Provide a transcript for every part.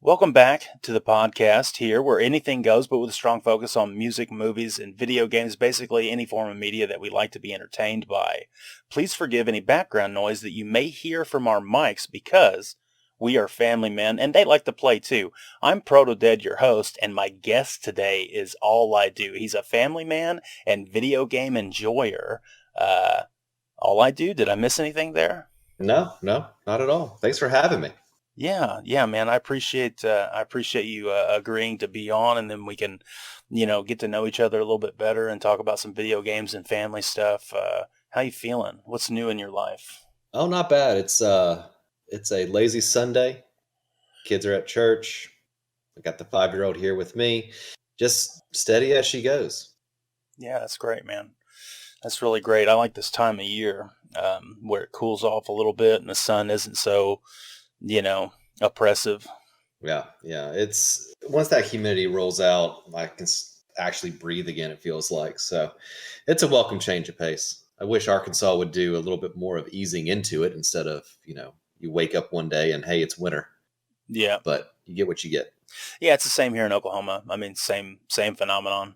Welcome back to the podcast here where anything goes, but with a strong focus on music, movies, and video games, basically any form of media that we like to be entertained by. Please forgive any background noise that you may hear from our mics because we are family men and they like to play too. I'm Protodead, your host, and my guest today is All I Do. He's a family man and video game enjoyer. All I Do, did I miss anything there? No, not at all. Thanks for having me. Yeah, man. I appreciate you agreeing to be on, and then we can, get to know each other a little bit better and talk about some video games and family stuff. How you feeling? What's new in your life? Oh, not bad. It's a lazy Sunday. Kids are at church. I got the 5-year-old here with me. Just steady as she goes. Yeah, that's great, man. That's really great. I like this time of year where it cools off a little bit and the sun isn't so, oppressive. Yeah. It's once that humidity rolls out, I can actually breathe again, it feels like. So it's a welcome change of pace. I wish Arkansas would do a little bit more of easing into it instead of, you wake up one day and hey, it's winter. Yeah. But you get what you get. Yeah, it's the same here in Oklahoma. I mean, same phenomenon.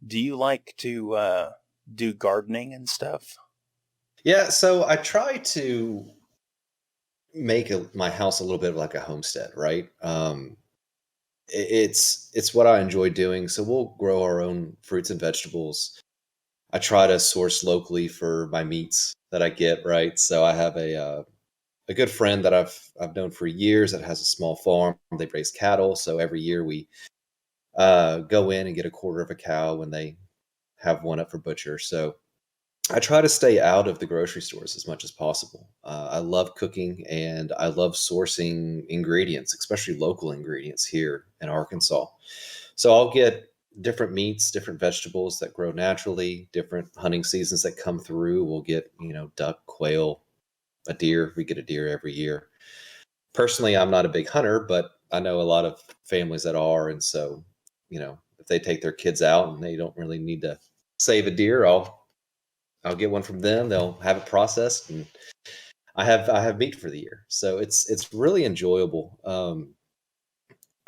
Do you like to do gardening and stuff? Yeah, so I try to make my house a little bit of like a homestead, right? It's what I enjoy doing. So we'll grow our own fruits and vegetables. I try to source locally for my meats that I get, right? So I have a good friend that I've known for years that has a small farm. They raise cattle, so every year we go in and get a quarter of a cow when they have one up for butcher. So I try to stay out of the grocery stores as much as possible. I love cooking and I love sourcing ingredients, especially local ingredients here in Arkansas. So I'll get different meats, different vegetables that grow naturally, different hunting seasons that come through. We'll get, duck, quail, a deer. We get a deer every year. Personally, I'm not a big hunter, but I know a lot of families that are. And so, if they take their kids out and they don't really need to save a deer, I'll get one from them. They'll have it processed, and I have meat for the year. So it's really enjoyable.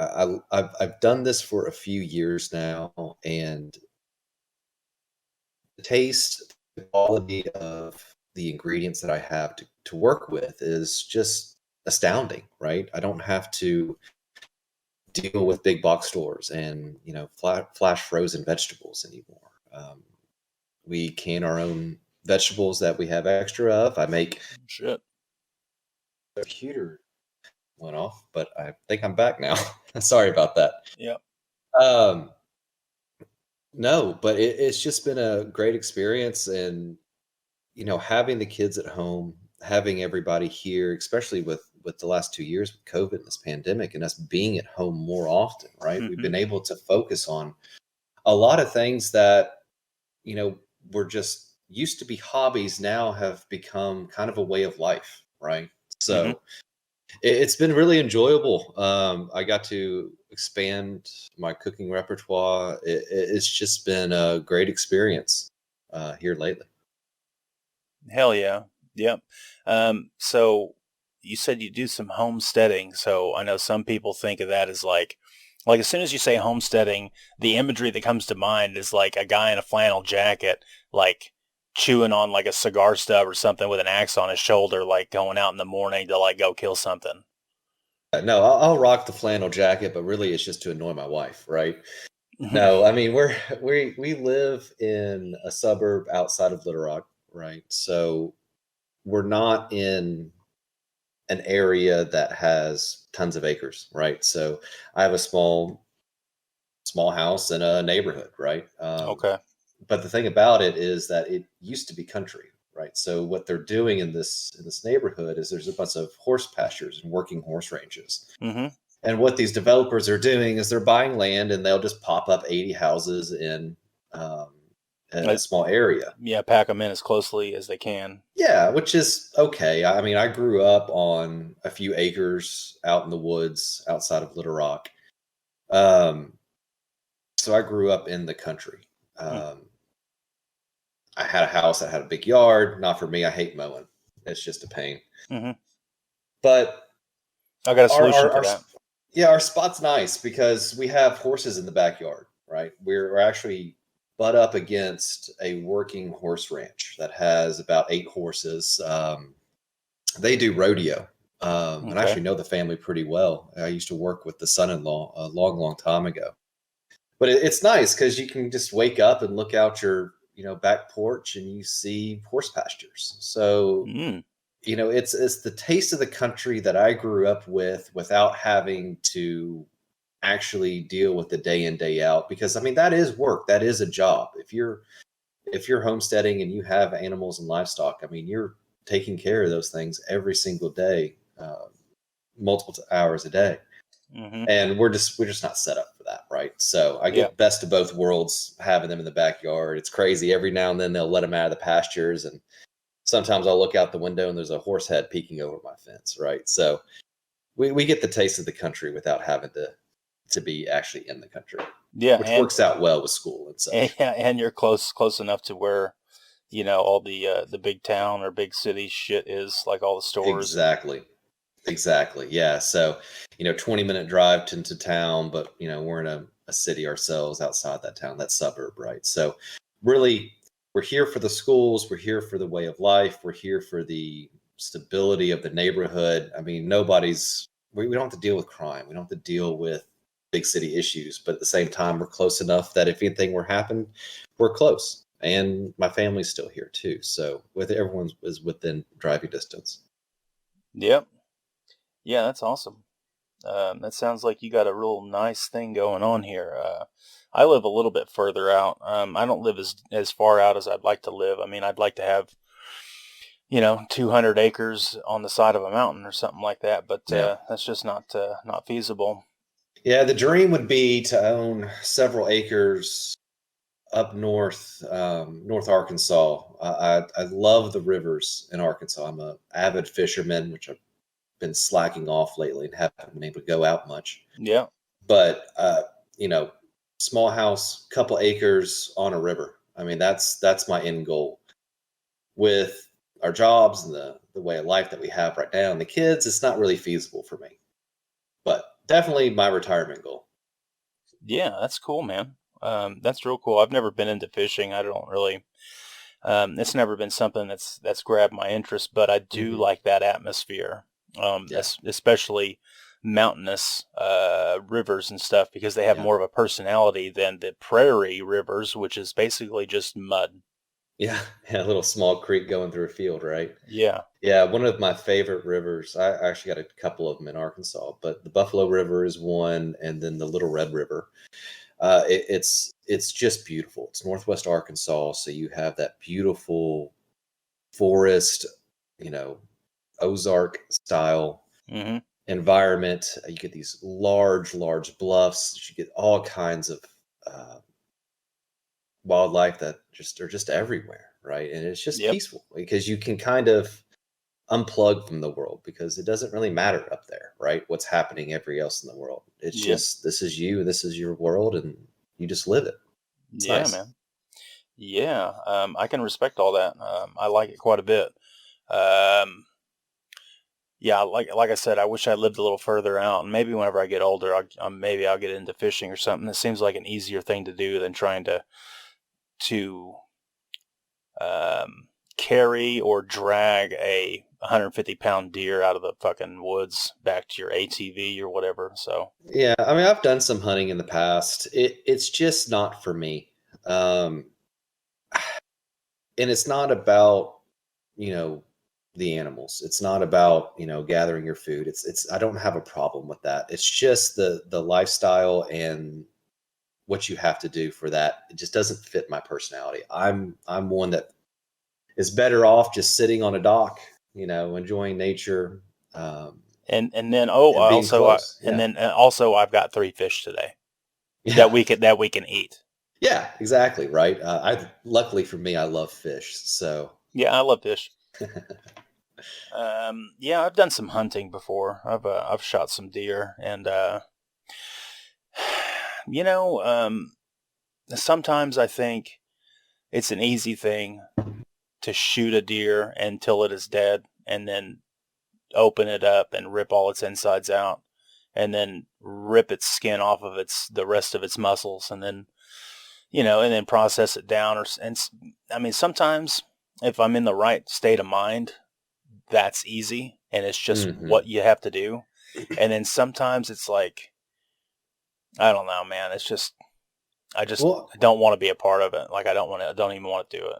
I've done this for a few years now, and the taste, the quality of the ingredients that I have to work with is just astounding, right? I don't have to deal with big box stores and flash frozen vegetables anymore. We can our own vegetables that we have extra of. I make Shit. the computer went off, but I think I'm back now. Sorry about that. Yeah. Um, no, but it's just been a great experience, and having the kids at home, having everybody here, especially with the last 2 years with COVID and this pandemic, and us being at home more often, right? We've been able to focus on a lot of things that were just used to be hobbies, now have become kind of a way of life, right? So it's been really enjoyable. I got to expand my cooking repertoire. It's just been a great experience here lately. Hell yeah. Yep. So you said you do some homesteading. So I know some people think of that as like as soon as you say homesteading, the imagery that comes to mind is like a guy in a flannel jacket, like chewing on like a cigar stub or something with an axe on his shoulder, like going out in the morning to like go kill something. No, I'll rock the flannel jacket, but really it's just to annoy my wife, right? No, I mean we live in a suburb outside of Little Rock, right? So we're not in an area that has tons of acres, right? So I have a small house in a neighborhood, right? Okay. But the thing about it is that it used to be country, right? So what they're doing in this neighborhood is there's a bunch of horse pastures and working horse ranges. Mm-hmm. And what these developers are doing is they're buying land and they'll just pop up 80 houses um, in a small area. Yeah, pack them in as closely as they can. Yeah, which is okay. I mean, I grew up on a few acres out in the woods outside of Little Rock. So I grew up in the country. I had a house that had a big yard. Not for me. I hate mowing. It's just a pain. Mm-hmm. But I got a our, solution our, for our that. yeah, our spot's nice because we have horses in the backyard, right? We're actually butt up against a working horse ranch that has about 8 horses. They do rodeo. And I Okay. actually know the family pretty well. I used to work with the son-in-law a long, long time ago. But it's nice because you can just wake up and look out your, back porch and you see horse pastures. So, Mm. it's the taste of the country that I grew up with without having to actually deal with the day in, day out. Because I mean, that is work. That is a job. If you're homesteading and you have animals and livestock, I mean, you're taking care of those things every single day, multiple hours a day. Mm-hmm. And we're just not set up for that, right? So I Yeah. get best of both worlds having them in the backyard. It's crazy. Every now and then they'll let them out of the pastures, and sometimes I'll look out the window and there's a horse head peeking over my fence, right? So we get the taste of the country without having to be actually in the country, Yeah. which works out well with school and such. And you're close enough to where, all the big town or big city shit is, like all the stores and. Exactly. Exactly. Yeah. So, 20-minute drive to town, but we're in a city ourselves outside that town, that suburb, right? So really we're here for the schools, we're here for the way of life, we're here for the stability of the neighborhood. I mean, we don't have to deal with crime. We don't have to deal with big city issues, but at the same time, we're close enough that if anything were to happen, we're close. And my family's still here too. So with everyone is within driving distance. Yep. Yeah, that's awesome. That sounds like you got a real nice thing going on here. I live a little bit further out. I don't live as far out as I'd like to live. I mean, I'd like to have, 200 acres on the side of a mountain or something like that, but Yeah. that's just not feasible. Yeah, the dream would be to own several acres up north, North Arkansas. I love the rivers in Arkansas. I'm a avid fisherman, which I've been slacking off lately and haven't been able to go out much. Yeah. But you know, small house, couple acres on a river. I mean, that's my end goal. With our jobs and the way of life that we have right now and the kids, it's not really feasible for me. But definitely my retirement goal. Yeah, that's cool, man. That's real cool. I've never been into fishing. I don't really. It's never been something that's grabbed my interest, but I do Hmm. like that atmosphere, Yeah. especially mountainous rivers and stuff, because they have Yeah. more of a personality than the prairie rivers, which is basically just mud. Yeah. Yeah. A little small creek going through a field, right? Yeah. Yeah, one of my favorite rivers. I actually got a couple of them in Arkansas, but the Buffalo River is one, and then the Little Red River. It's just beautiful. It's Northwest Arkansas, so you have that beautiful forest, you know, Ozark style Hmm. environment. You get these large, large bluffs. You get all kinds of uh, wildlife that just are just everywhere, right? And it's just Yep. peaceful because you can kind of unplug from the world because it doesn't really matter up there, right? What's happening every else in the world. It's Yep. just this is you, this is your world, and you just live it. It's Yeah, nice. man. Yeah. I can respect all that. I like it quite a bit. Um, yeah, like I said, I wish I lived a little further out, and maybe whenever I get older, maybe I'll get into fishing or something. It seems like an easier thing to do than trying to um, carry or drag a 150-pound deer out of the fucking woods back to your ATV or whatever. So Yeah, I mean, I've done some hunting in the past. It's just not for me. Um, and it's not about, you know, the animals. It's not about, gathering your food. It's I don't have a problem with that. It's just the lifestyle and what you have to do for that. It just doesn't fit my personality. I'm one that is better off just sitting on a dock, enjoying nature, and then and being close. Yeah. also I've got 3 fish today Yeah. that we can eat. Yeah, exactly. Right. I luckily for me, I love fish. So Yeah, I love fish. Yeah, I've done some hunting before. I've shot some deer, and you know, sometimes I think it's an easy thing to shoot a deer until it is dead, and then open it up and rip all its insides out, and then rip its skin off of the rest of its muscles, and then and then process it down. I mean, sometimes if I'm in the right state of mind, that's easy, and it's just what you have to do. And then sometimes it's like, I don't know, man. It's just I don't want to be a part of it. Like I don't even want to do it.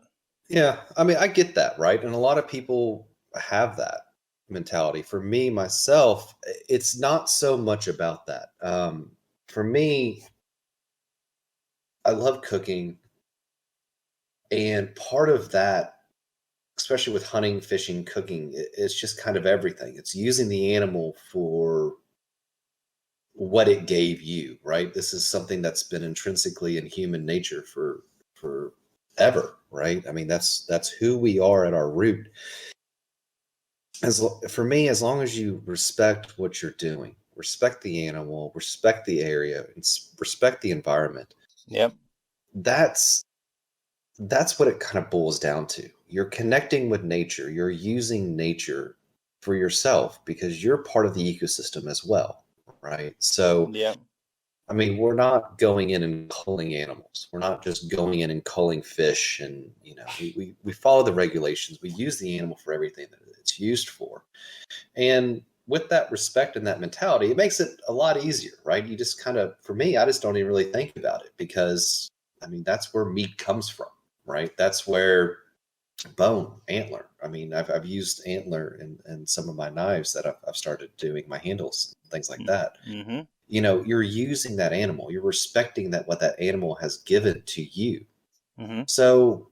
Yeah, I mean, I get that, right? And a lot of people have that mentality. For me, myself, it's not so much about that. For me, I love cooking. And part of that, especially with hunting, fishing, cooking, it's just kind of everything. It's using the animal for what it gave you, right? This is something that's been intrinsically in human nature for ever, right? I mean, that's who we are at our root. For me, as long as you respect what you're doing, respect the animal, respect the area, and respect the environment. Yep. That's what it kind of boils down to. You're connecting with nature. You're using nature for yourself because you're part of the ecosystem as well, right? So, yeah. I mean, we're not going in and culling animals. We're not just going in and culling fish, and we follow the regulations. We use the animal for everything that it's used for, and with that respect and that mentality, it makes it a lot easier, right? You just kind of, for me, I just don't even really think about it because, I mean, that's where meat comes from, right? That's where bone, antler. I mean, I've used antler in some of my knives that I've started doing, my handles, things like that. Mm-hmm. You're using that animal. You're respecting what that animal has given to you. Mm-hmm. So,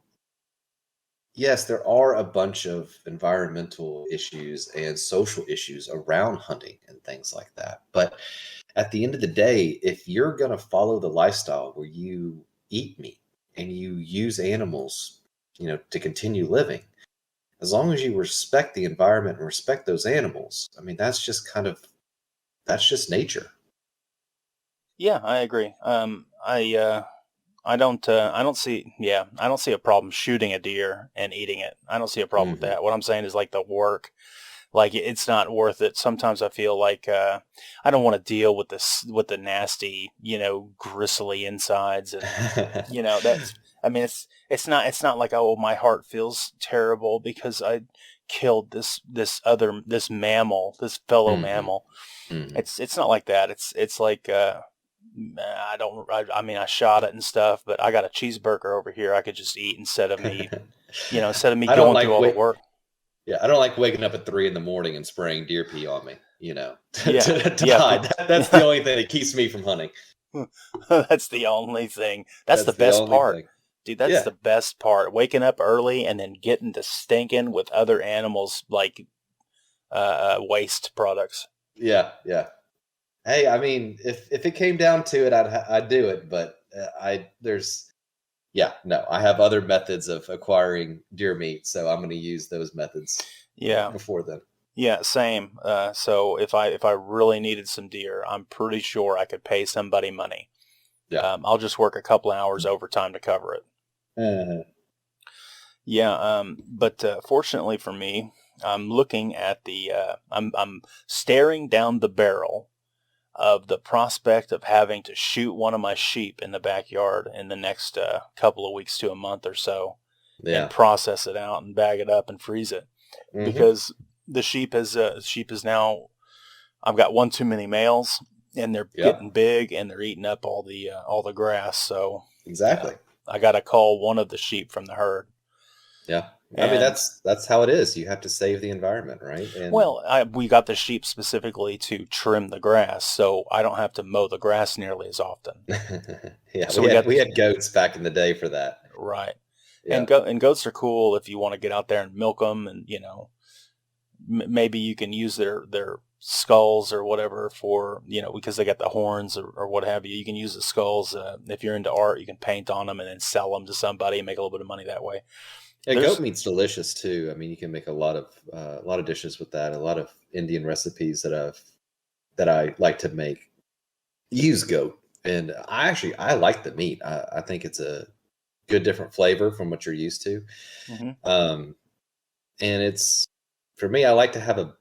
yes, there are a bunch of environmental issues and social issues around hunting and things like that. But at the end of the day, if you're going to follow the lifestyle where you eat meat and you use animals, to continue living, as long as you respect the environment and respect those animals, I mean, that's just nature. Yeah, I agree. I don't see a problem shooting a deer and eating it. I don't see a problem with that. What I'm saying is like the work, like it's not worth it. Sometimes I feel like I don't want to deal with the nasty, gristly insides, and that's. I mean, it's not like, oh, my heart feels terrible because I killed this mammal, this fellow mammal. It's not like that. It's like I mean, I shot it and stuff, but I got a cheeseburger over here I could just eat instead of me I don't going like through all the work. Yeah, I don't like waking up at 3 a.m. and spraying deer pee on me, to Yeah. hide. That's the only thing that keeps me from hunting. That's the only thing. That's the the best only part. thing. Dude, that's the best part. Waking up early and then getting to stinking with other animals like waste products. Yeah, yeah. Hey, I mean, if it came down to it, I'd do it. But I have other methods of acquiring deer meat, so I'm going to use those methods. Yeah. Before then. Yeah, same. So if I really needed some deer, I'm pretty sure I could pay somebody money. Yeah. I'll just work a couple hours overtime to cover it. Yeah. But fortunately for me, I'm looking at I'm staring down the barrel of the prospect of having to shoot one of my sheep in the backyard in the next couple of weeks to a month or so, and process it out and bag it up and freeze it, because the sheep is now, I've got one too many males, and they're getting big and they're eating up all the grass. So exactly, I got to call one of the sheep from the herd. Yeah. I mean, that's how it is. You have to save the environment, right? And we got the sheep specifically to trim the grass, so I don't have to mow the grass nearly as often. Yeah, so we had goats back in the day for that. Right. Yeah. And goats are cool if you want to get out there and milk them, and maybe you can use their skulls or whatever for, because they got the horns or what have you. You can use the skulls. If you're into art, you can paint on them and then sell them to somebody and make a little bit of money that way. Yeah, goat meat's delicious too. I mean, you can make a lot of dishes with that. A lot of Indian recipes that I like to make use goat, and I like the meat. I think it's a good different flavor from what you're used to. Hmm. Um, and it's, for me, I like to have a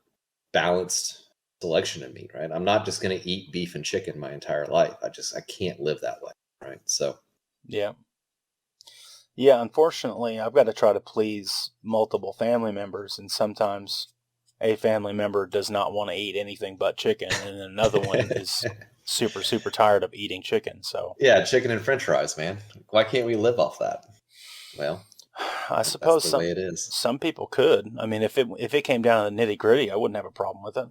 balanced selection of meat, right? I'm not just going to eat beef and chicken my entire life. I can't live that way, right? So, Yeah. Yeah, unfortunately, I've got to try to please multiple family members, and sometimes a family member does not want to eat anything but chicken, and another one is super, super tired of eating chicken. So, yeah, chicken and French fries, man. Why can't we live off that? Well, I that's suppose the way it is. some people could. I mean, if it came down to the nitty gritty, I wouldn't have a problem with it.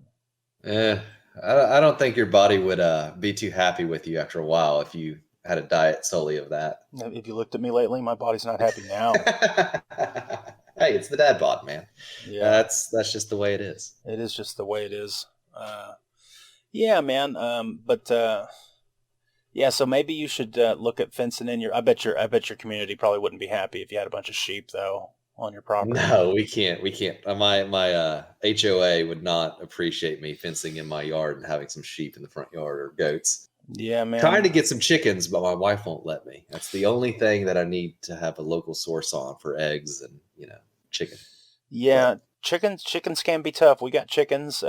Eh, I don't think your body would be too happy with you after a while if you had a diet solely of that. If you looked at me lately, my body's not happy now. Hey, it's the dad bod, man. Yeah, That's just the way it is. it is just the way it is. Yeah, man. But yeah, so maybe you should look at fencing in your. I bet your community probably wouldn't be happy if you had a bunch of sheep though on your property. No, we can't. We can't. My HOA would not appreciate me fencing in my yard and having some sheep in the front yard or goats. Yeah, Trying man. to get some chickens, but my wife won't let me. That's the only thing that I need to have a local source on for eggs and chicken. Yeah, But chickens can be tough. We got chickens.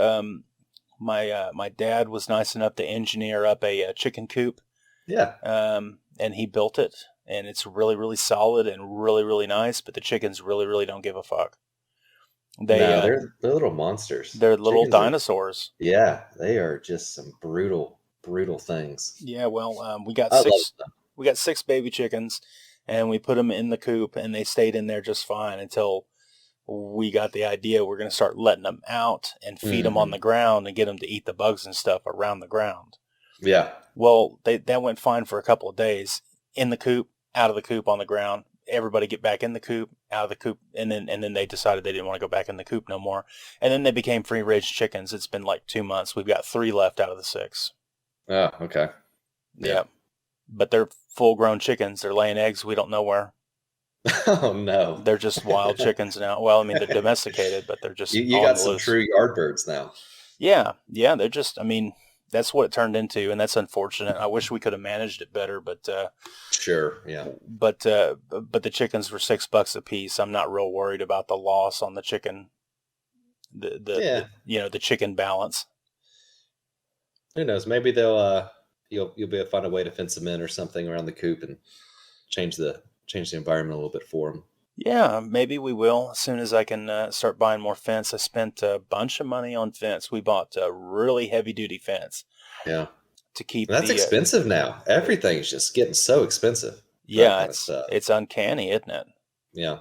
My dad was nice enough to engineer up a chicken coop. yeah, And he built it, and it's really, really solid and really, really nice. But the chickens really, really don't give a fuck. They no, they're little monsters. they're little Chickens are, dinosaurs. yeah, they are just some brutal things. Yeah, well, we got I love six them. we got six baby chickens, and we put them in the coop, and they stayed in there just fine until we got the idea we're going to start letting them out and feed them on Hmm. the ground and get them to eat the bugs and stuff around the ground. Yeah, Well, that went fine for a couple of days. In the coop, out of the coop, on the ground. Everybody get back in the coop, out of the coop, and then they decided they didn't want to go back in the coop no more. And then they became free range chickens. It's been like 2 months. We've got 3 left out of the 6. oh, okay, yeah. Yeah, but they're full grown chickens. They're laying eggs. We don't know where. Oh no. They're just wild chickens now. Well, I mean they're domesticated, but they're just You on got the some loose. true yard birds now. Yeah, yeah. They're just. I mean, that's what it turned into, and that's unfortunate. I wish we could have managed it better, but. Sure, yeah. But the chickens were $6 a piece. I'm not real worried about the loss on the chicken, Yeah. the chicken balance. Who knows? Maybe they'll you'll be able to find a way to fence them in or something around the coop and change the environment a little bit for them. Yeah, maybe we will as soon as I can start buying more fence. I spent a bunch of money on fence. We bought a really heavy duty fence Yeah. to keep And that's the. expensive now. Everything's just getting so expensive for that Yeah, kind of stuff. it's uncanny, isn't it? Yeah.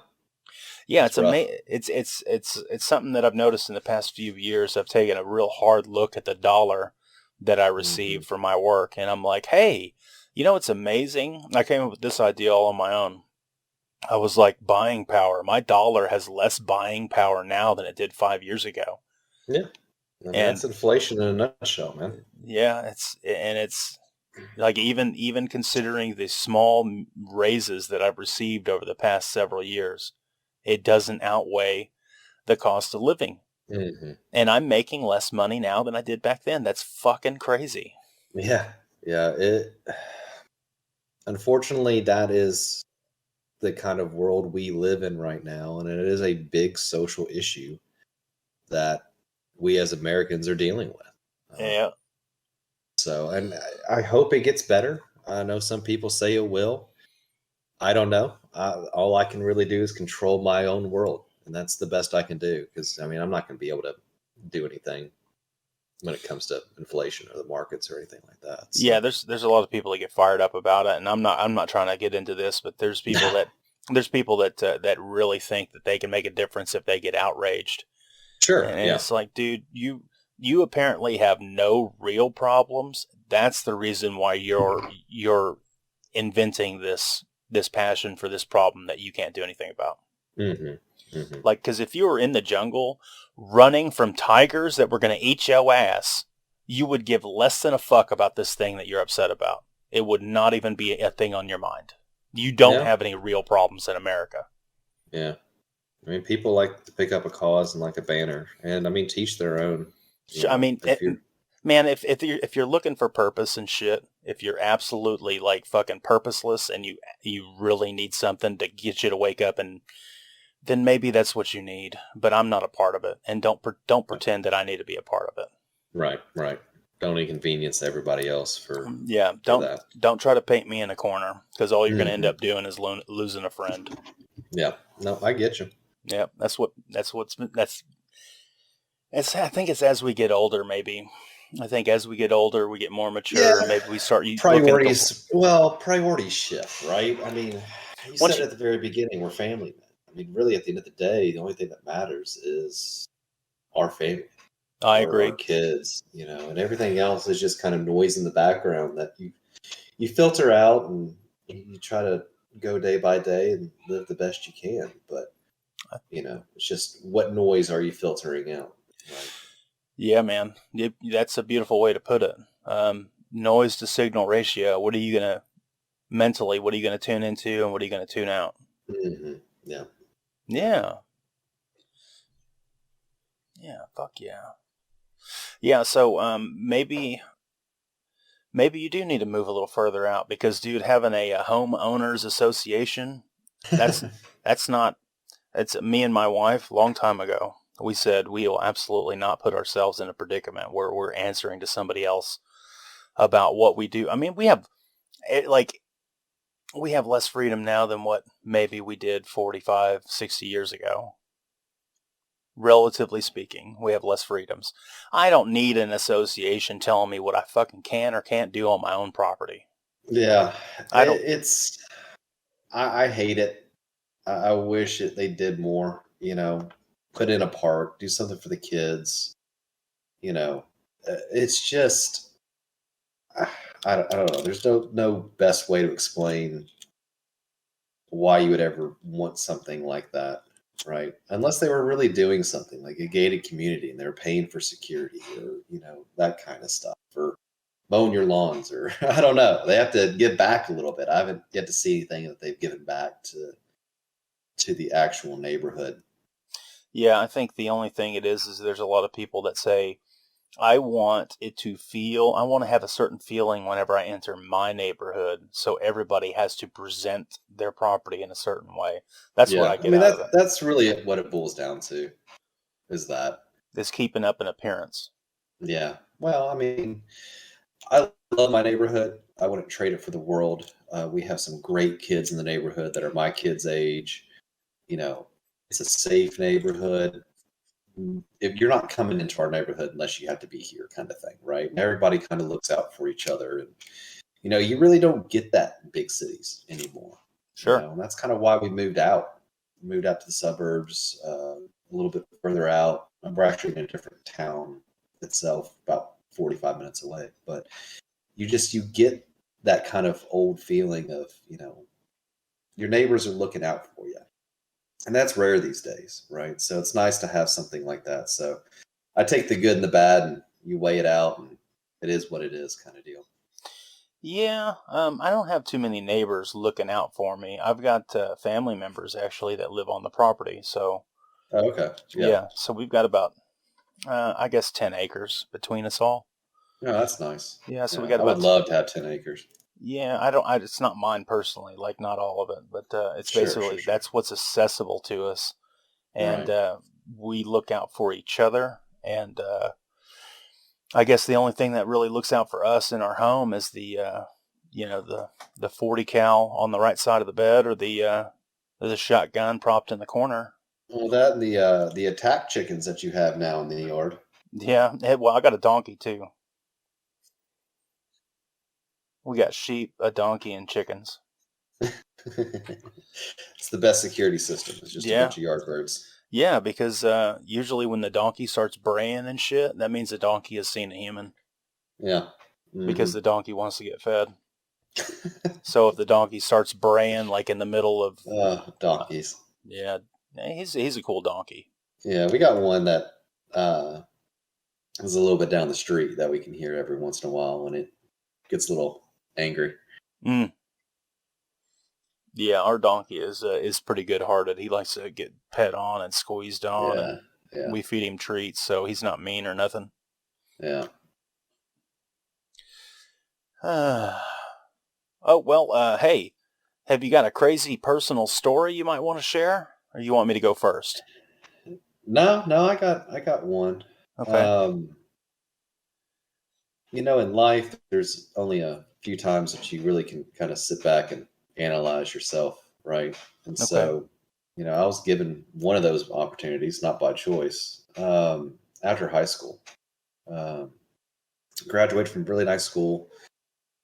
Yeah, It's rough. it's something that I've noticed in the past few years. I've taken a real hard look at the dollar that I Hmm. receive for my work, and I'm like, hey, it's amazing. I came up with this idea all on my own. I was like, buying power. My dollar has less buying power now than it did 5 years ago. Yeah. I mean, And that's inflation in a nutshell, man. yeah, it's like even considering the small raises that I've received over the past several years, it doesn't outweigh the cost of living. Hmm. And I'm making less money now than I did back then. That's fucking crazy. Yeah. Yeah. Unfortunately, that is the kind of world we live in right now, and it is a big social issue that we as Americans are dealing with. Yeah. And I hope it gets better. I know some people say it will. I don't know. All I can really do is control my own world, and that's the best I can do. Because I mean, I'm not going to be able to do anything when it comes to inflation or the markets or anything like that. Yeah, So, there's a lot of people that get fired up about it, and I'm not trying to get into this, but there's people that really think that they can make a difference if they get outraged. sure, And yeah, it's like, dude, you apparently have no real problems. That's the reason why you're inventing this passion for this problem that you can't do anything about. hmm hmm Like, because if you were in the jungle running from tigers that were going to eat your ass, you would give less than a fuck about this thing that you're upset about. It would not even be a thing on your mind. You don't yeah, have any real problems in America. yeah. I mean, people like to pick up a cause and like a banner, and I mean, teach their own. I mean, If you're Man, if you're looking for purpose and shit, if you're absolutely like fucking purposeless and you really need something to get you to wake up, and then maybe that's what you need. But I'm not a part of it, and don't pretend that I need to be a part of it. Right, right. Don't inconvenience everybody else Yeah, for that. don't try to paint me in a corner, because all you're going to end Mhm. up doing is losing a friend. Yeah. No, I get you. Yeah, I think it's as we get older, maybe. I think as we get older, we get more mature. Yeah. Maybe we start looking at Priorities shift, right? I mean, you once said you, at the very beginning, we're family men. I mean, really, at the end of the day, the only thing that matters is our family, I our agree. kids, and everything else is just kind of noise in the background that you filter out, and you try to go day by day and live the best you can. But it's just, what noise are you filtering out? Right? Yeah, man. That's a beautiful way to put it. Noise to signal ratio. What are you going to mentally, what are you going to tune into and what are you going to tune out? Mm-hmm. Yeah. Yeah. Yeah. Fuck yeah. Yeah. So, maybe you do need to move a little further out, because dude, having a home owners association, that's, that's not, it's me and my wife long time ago. We said we will absolutely not put ourselves in a predicament where we're answering to somebody else about what we do. I mean, we have less freedom now than what maybe we did 45, 60 years ago. Relatively speaking, we have less freedoms. I don't need an association telling me what I fucking can or can't do on my own property. Yeah. I don't. I hate it. I wish they did more, put in a park, do something for the kids. It's just, I don't know. There's no best way to explain why you would ever want something like that, right? Unless they were really doing something like a gated community and they're paying for security, or, that kind of stuff, or mowing your lawns, or I don't know. They have to give back a little bit. I haven't yet to see anything that they've given back to the actual neighborhood. Yeah, I think the only thing it is there's a lot of people that say, I want to have a certain feeling whenever I enter my neighborhood, so everybody has to present their property in a certain way. That's what Yeah, I I get mean out of it, that's really what it boils down to, is that. is keeping up an appearance. Yeah. Well, I mean, I love my neighborhood. I wouldn't trade it for the world. We have some great kids in the neighborhood that are my kids' age. You know, it's a safe neighborhood. If you're not coming into our neighborhood unless you have to be here, kind of thing, right? And everybody kind of looks out for each other, and you really don't get that in big cities anymore. Sure. And that's kind of why we moved out to the suburbs, a little bit further out. We're actually in a different town itself, about 45 minutes away. But you get that kind of old feeling of, your neighbors are looking out for you. And that's rare these days, right? So it's nice to have something like that. So I take the good and the bad, and you weigh it out, and it is what it is, kind of deal. Yeah, I don't have too many neighbors looking out for me. I've got family members actually that live on the property. So, Oh, okay. Yeah. yeah, so we've got about, I guess, 10 acres between us all. No, that's nice. Yeah, so we Yeah, got I would about, love to have 10 acres. yeah, it's not mine personally, like not all of it, but it's Sure, sure, basically, sure. that's what's accessible to us. And Right. we look out for each other. And I guess the only thing that really looks out for us in our home is the 40 cal on the right side of the bed, or the shotgun propped in the corner. Well, that and the attack chickens that you have now in the yard. Yeah, well, I got a donkey too. We got sheep, a donkey, and chickens. It's the best security system. It's just a Yeah, bunch of yard birds. yeah, because usually when the donkey starts braying and shit, that means the donkey has seen a human, Yeah. because Hmm. the donkey wants to get fed. So if the donkey starts braying like in the middle of, Donkeys. yeah, he's a cool donkey. Yeah, we got one that uh, is a little bit down the street that we can hear every once in a while when it gets a little angry. Mm. Yeah, our donkey is pretty good hearted. He likes to get pet on and squeezed on, Yeah, and yeah, we feed him treats, so he's not mean or nothing. yeah. Oh, well, hey, have you got a crazy personal story you might want to share? Or you want me to go first? No, I got one. Okay. Um, in life, there's only a few times that you really can kind of sit back and analyze yourself, right? And Okay. so, I was given one of those opportunities, not by choice, after high school. Um, Graduated from a really nice school,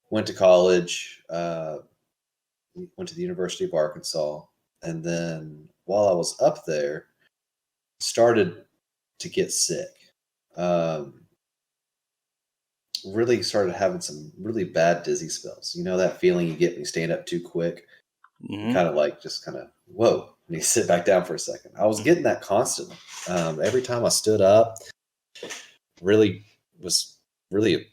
went to college, went to the University of Arkansas, and then while I was up there, started to get sick. Um, really started having some really bad dizzy spells. You know that feeling you get when you stand up too quick and Mm-hmm. kind of like just kind of whoa, and you sit back down for a second. I was getting that constantly. Every time I stood up, really was really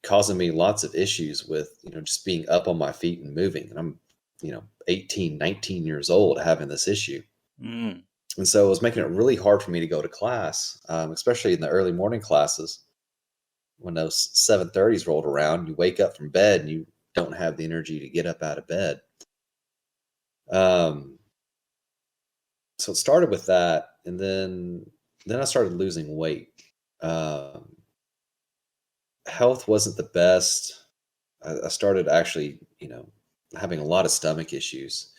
causing me lots of issues with just being up on my feet and moving. And I'm 18, 19 years old having this issue. Mm. And so it was making it really hard for me to go to class, especially in the early morning classes. When those 7:30s rolled around, you wake up from bed and you don't have the energy to get up out of bed. Um, so it started with that, and then I started losing weight. Um, Health wasn't the best. I started actually, having a lot of stomach issues,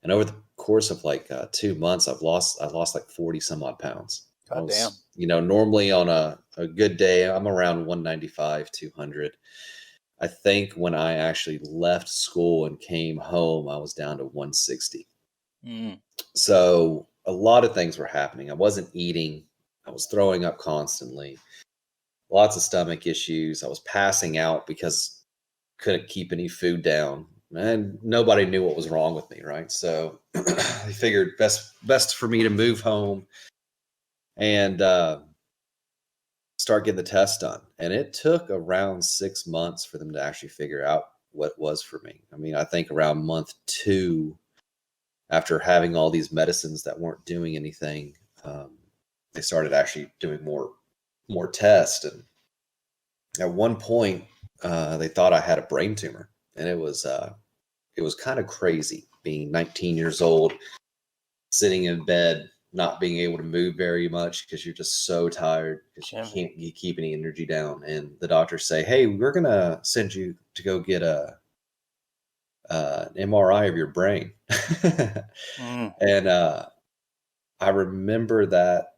and over the course of like 2 months, I lost like 40 some odd pounds. I God damn. was, normally on a good day, I'm around 195, 200. I think when I actually left school and came home, I was down to 160. Mm. So a lot of things were happening. I wasn't eating. I was throwing up constantly. Lots of stomach issues. I was passing out because couldn't keep any food down, and nobody knew what was wrong with me. Right. So I figured best for me to move home and start getting the test done. And it took around 6 months for them to actually figure out what it was for me. I mean, I think around month two, after having all these medicines that weren't doing anything, they started actually doing more tests. And at one point, they thought I had a brain tumor, and it was kind of crazy being 19 years old, sitting in bed, not being able to move very much because you're just so tired because you Jimmy. can't keep any energy down. And the doctors say, "Hey, we're gonna send you to go get an MRI of your brain." Mm. And I remember that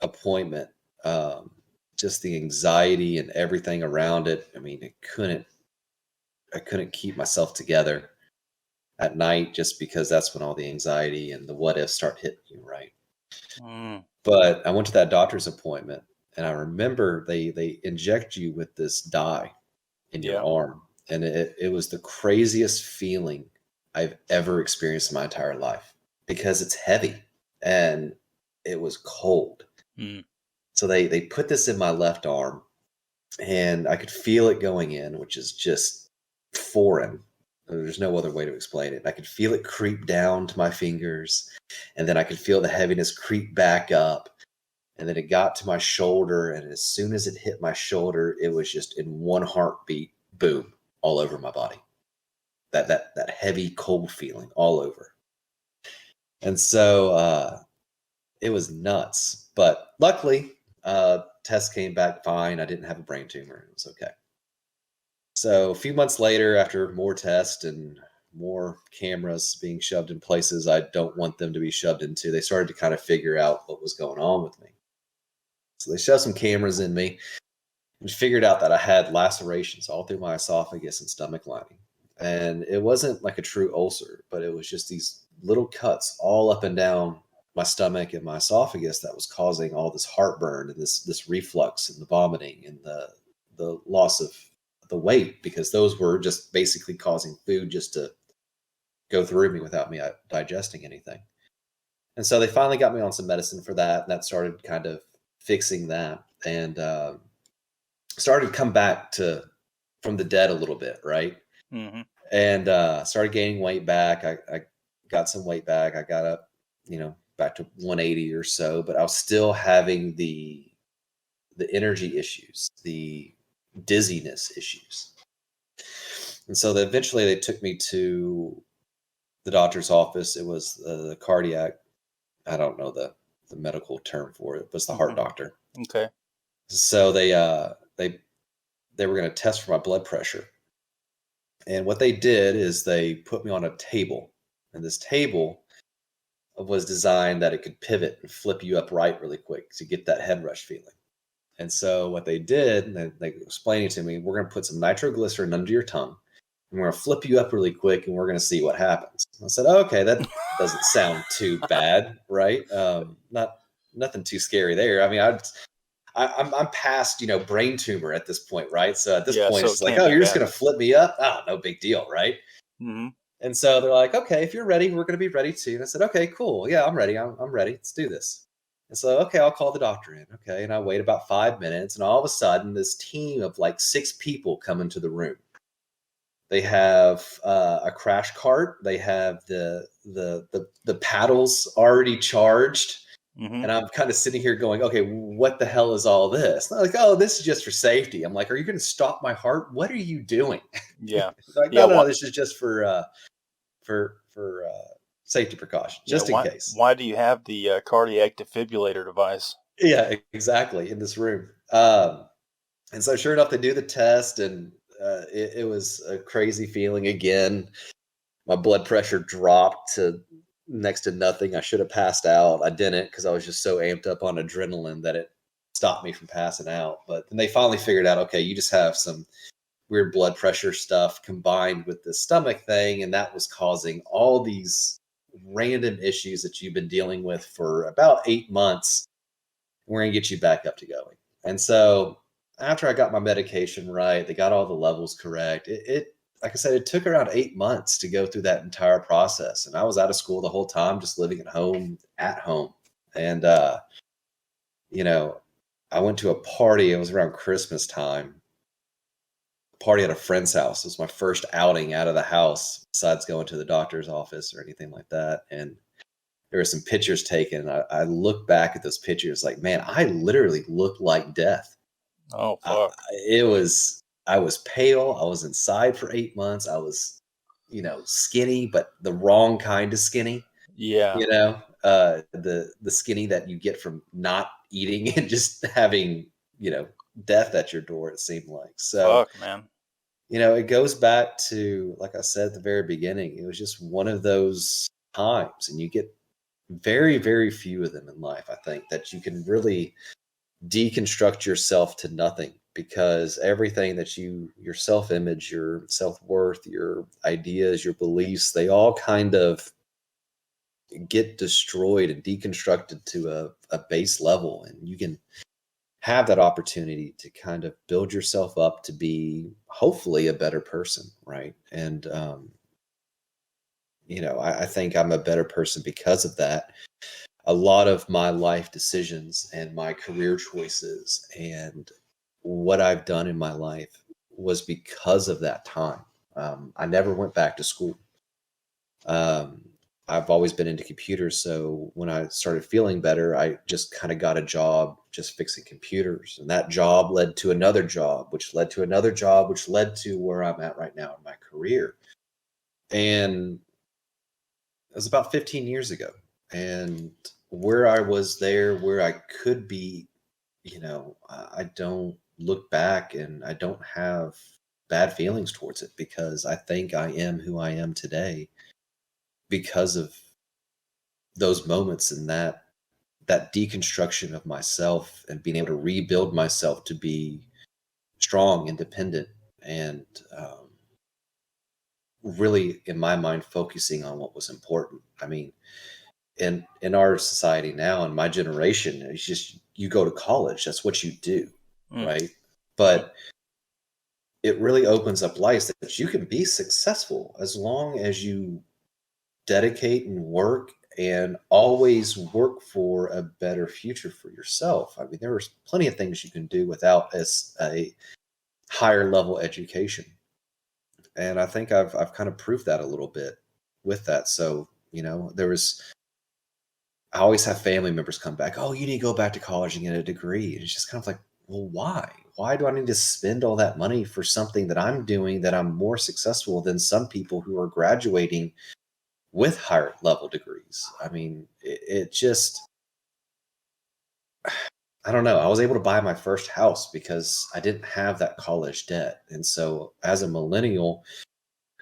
appointment, um, just the anxiety and everything around it. I mean, I couldn't keep myself together at night just because that's when all the anxiety and the what ifs start hitting you, right? Mm. But I went to that doctor's appointment, and I remember they inject you with this dye in your Yeah. arm, and it was the craziest feeling I've ever experienced in my entire life because it's heavy and it was cold. Mm. So they put this in my left arm, and I could feel it going in, which is just foreign. There's no other way to explain it. I could feel it creep down to my fingers, and then I could feel the heaviness creep back up. And then it got to my shoulder, and as soon as it hit my shoulder, it was just in one heartbeat, boom, all over my body. That heavy, cold feeling all over. And so it was nuts. But luckily, test came back fine. I didn't have a brain tumor. It was okay. So a few months later, after more tests and more cameras being shoved in places I don't want them to be shoved into, they started to kind of figure out what was going on with me. So they shoved some cameras in me and figured out that I had lacerations all through my esophagus and stomach lining. And it wasn't like a true ulcer, but it was just these little cuts all up and down my stomach and my esophagus that was causing all this heartburn and this reflux and the vomiting and the loss of the weight, because those were just basically causing food just to go through me without me digesting anything. And so they finally got me on some medicine for that, and that started kind of fixing that. And started to come back to from the dead a little bit, right? Mm-hmm. And started gaining weight back. I got some weight back. I got up, back to 180 or so, but I was still having the energy issues, the dizziness issues. And so eventually they took me to the doctor's office. It was the cardiac, I don't know the medical term for it, was the heart doctor. Okay. So they were going to test for my blood pressure. And what they did is they put me on a table, and this table was designed that it could pivot and flip you upright really quick to get that head rush feeling. And so what they did, and they explained it to me, we're going to put some nitroglycerin under your tongue, and we're going to flip you up really quick, and we're going to see what happens. I said, okay, that doesn't sound too bad, right? Nothing too scary there. I mean, I'm past, brain tumor at this point, right? So at this point, so it's like, oh, you're just going to flip me up? Oh, no big deal, right? Mm-hmm. And so they're like, okay, if you're ready, we're going to be ready too. And I said, okay, cool. Yeah, I'm ready. I'm ready. Let's do this. And so, okay, I'll call the doctor in. Okay. And I wait about 5 minutes, and all of a sudden this team of like 6 people come into the room. They have a crash cart. They have the paddles already charged. Mm-hmm. And I'm kind of sitting here going, okay, what the hell is all this? And they're like, oh, this is just for safety. I'm like, are you going to stop my heart? What are you doing? Yeah. Like, no, this is just for safety precaution, just in case. Why do you have the cardiac defibrillator device? Yeah, exactly, in this room. And so sure enough, they do the test, and it was a crazy feeling again. My blood pressure dropped to next to nothing. I should have passed out. I didn't, because I was just so amped up on adrenaline that it stopped me from passing out. But then they finally figured out, okay, you just have some weird blood pressure stuff combined with the stomach thing, and that was causing all these random issues that you've been dealing with for about 8 months. We're going to get you back up to going. And so after I got my medication right, they got all the levels correct. It like I said, it took around 8 months to go through that entire process. And I was out of school the whole time, just living at home. And, I went to a party. It was around Christmas time. Party at a friend's house. It was my first outing out of the house besides going to the doctor's office or anything like that. And there were some pictures taken. I look back at those pictures like, man, I literally looked like death. Oh, fuck. I was pale. I was inside for 8 months. I was, skinny, but the wrong kind of skinny. Yeah. The skinny that you get from not eating and just having, death at your door, it seemed like. So, fuck, man. It goes back to, like I said at the very beginning, it was just one of those times, and you get very, very few of them in life, I think, that you can really deconstruct yourself to nothing, because everything that your self-image, your self-worth, your ideas, your beliefs, they all kind of get destroyed and deconstructed to a base level, and you can have that opportunity to kind of build yourself up to be hopefully a better person, right? And I think I'm a better person because of that. A lot of my life decisions and my career choices and what I've done in my life was because of that time. I never went back to school. I've always been into computers, so when I started feeling better, I just kind of got a job just fixing computers, and that job led to another job, which led to another job, which led to where I'm at right now in my career. And it was about 15 years ago, and where I was there, where I could be, I don't look back and I don't have bad feelings towards it, because I think I am who I am today because of those moments and that deconstruction of myself and being able to rebuild myself to be strong, independent, and really, in my mind, focusing on what was important. I mean, in our society now, in my generation, it's just you go to college, that's what you do, right? But it really opens up life that you can be successful as long as you dedicate and work, and always work for a better future for yourself. I mean, there are plenty of things you can do without a higher level education. And I think I've kind of proved that a little bit with that. So, I always have family members come back, oh, you need to go back to college and get a degree. And it's just kind of like, well, why? why do I need to spend all that money for something that I'm doing that I'm more successful than some people who are graduating with higher level degrees? I mean, it just, I don't know. I was able to buy my first house because I didn't have that college debt. And so as a millennial,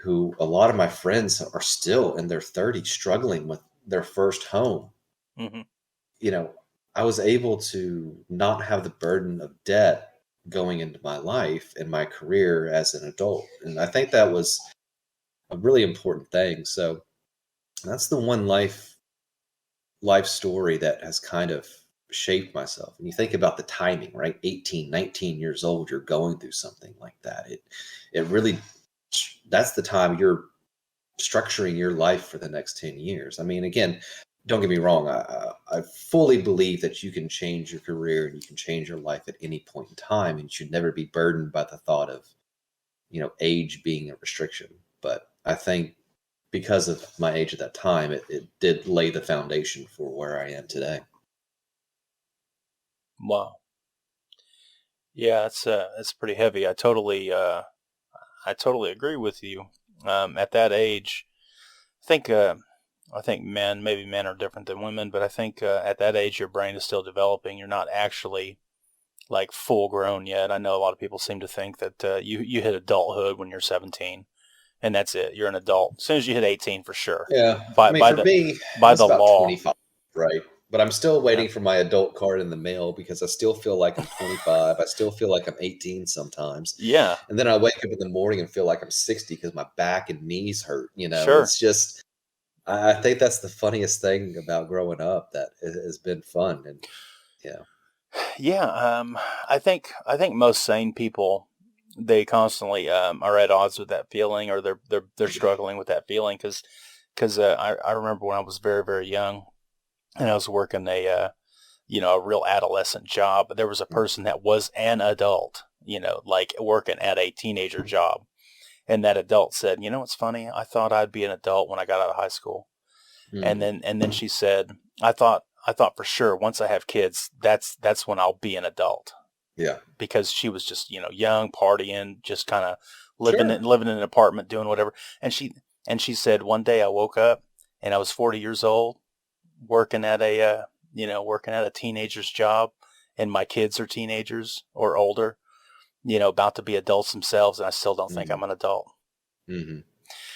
who a lot of my friends are still in their 30s struggling with their first home, Mm-hmm. you know, I was able to not have the burden of debt going into my life and my career as an adult. And I think that was a really important thing. So that's the one life story that has kind of shaped myself. And you think about the timing, right? 18, 19 years old, you're going through something like that. It really, that's the time you're structuring your life for the next 10 years. I mean, again, don't get me wrong. I fully believe that you can change your career and you can change your life at any point in time, and you should never be burdened by the thought of, age being a restriction. But I think because of my age at that time, it did lay the foundation for where I am today. Wow. Yeah, it's pretty heavy. I totally agree with you. At that age, I think I think maybe men are different than women, but I think at that age your brain is still developing. You're not actually like full grown yet. I know a lot of people seem to think that you hit adulthood when you're 17, and that's it. You're an adult as soon as you hit 18 for sure. Yeah. I By mean, by for the me, by that's the about law. 25, right? But I'm still Yeah. waiting for my adult card in the mail because I still feel like I'm 25. I still feel like I'm 18 sometimes. Yeah. And then I wake up in the morning and feel like I'm 60 because my back and knees hurt. Sure. It's just, I think that's the funniest thing about growing up that has been fun. And, yeah. Yeah. I think most sane people, they constantly are at odds with that feeling, or they're struggling with that feeling because I remember when I was very very young and I was working a real adolescent job. There was a person that was an adult, like working at a teenager job. And that adult said, "It's funny. I thought I'd be an adult when I got out of high school." And Mhm. then she said, I thought for sure once I have kids, that's when I'll be an adult." Yeah. Because she was just, young, partying, just kind of Sure. living in an apartment, doing whatever. And she said, one day I woke up and I was 40 years old, working at a teenager's job, and my kids are teenagers or older, about to be adults themselves, and I still don't think Hmm. I'm an adult. Hmm.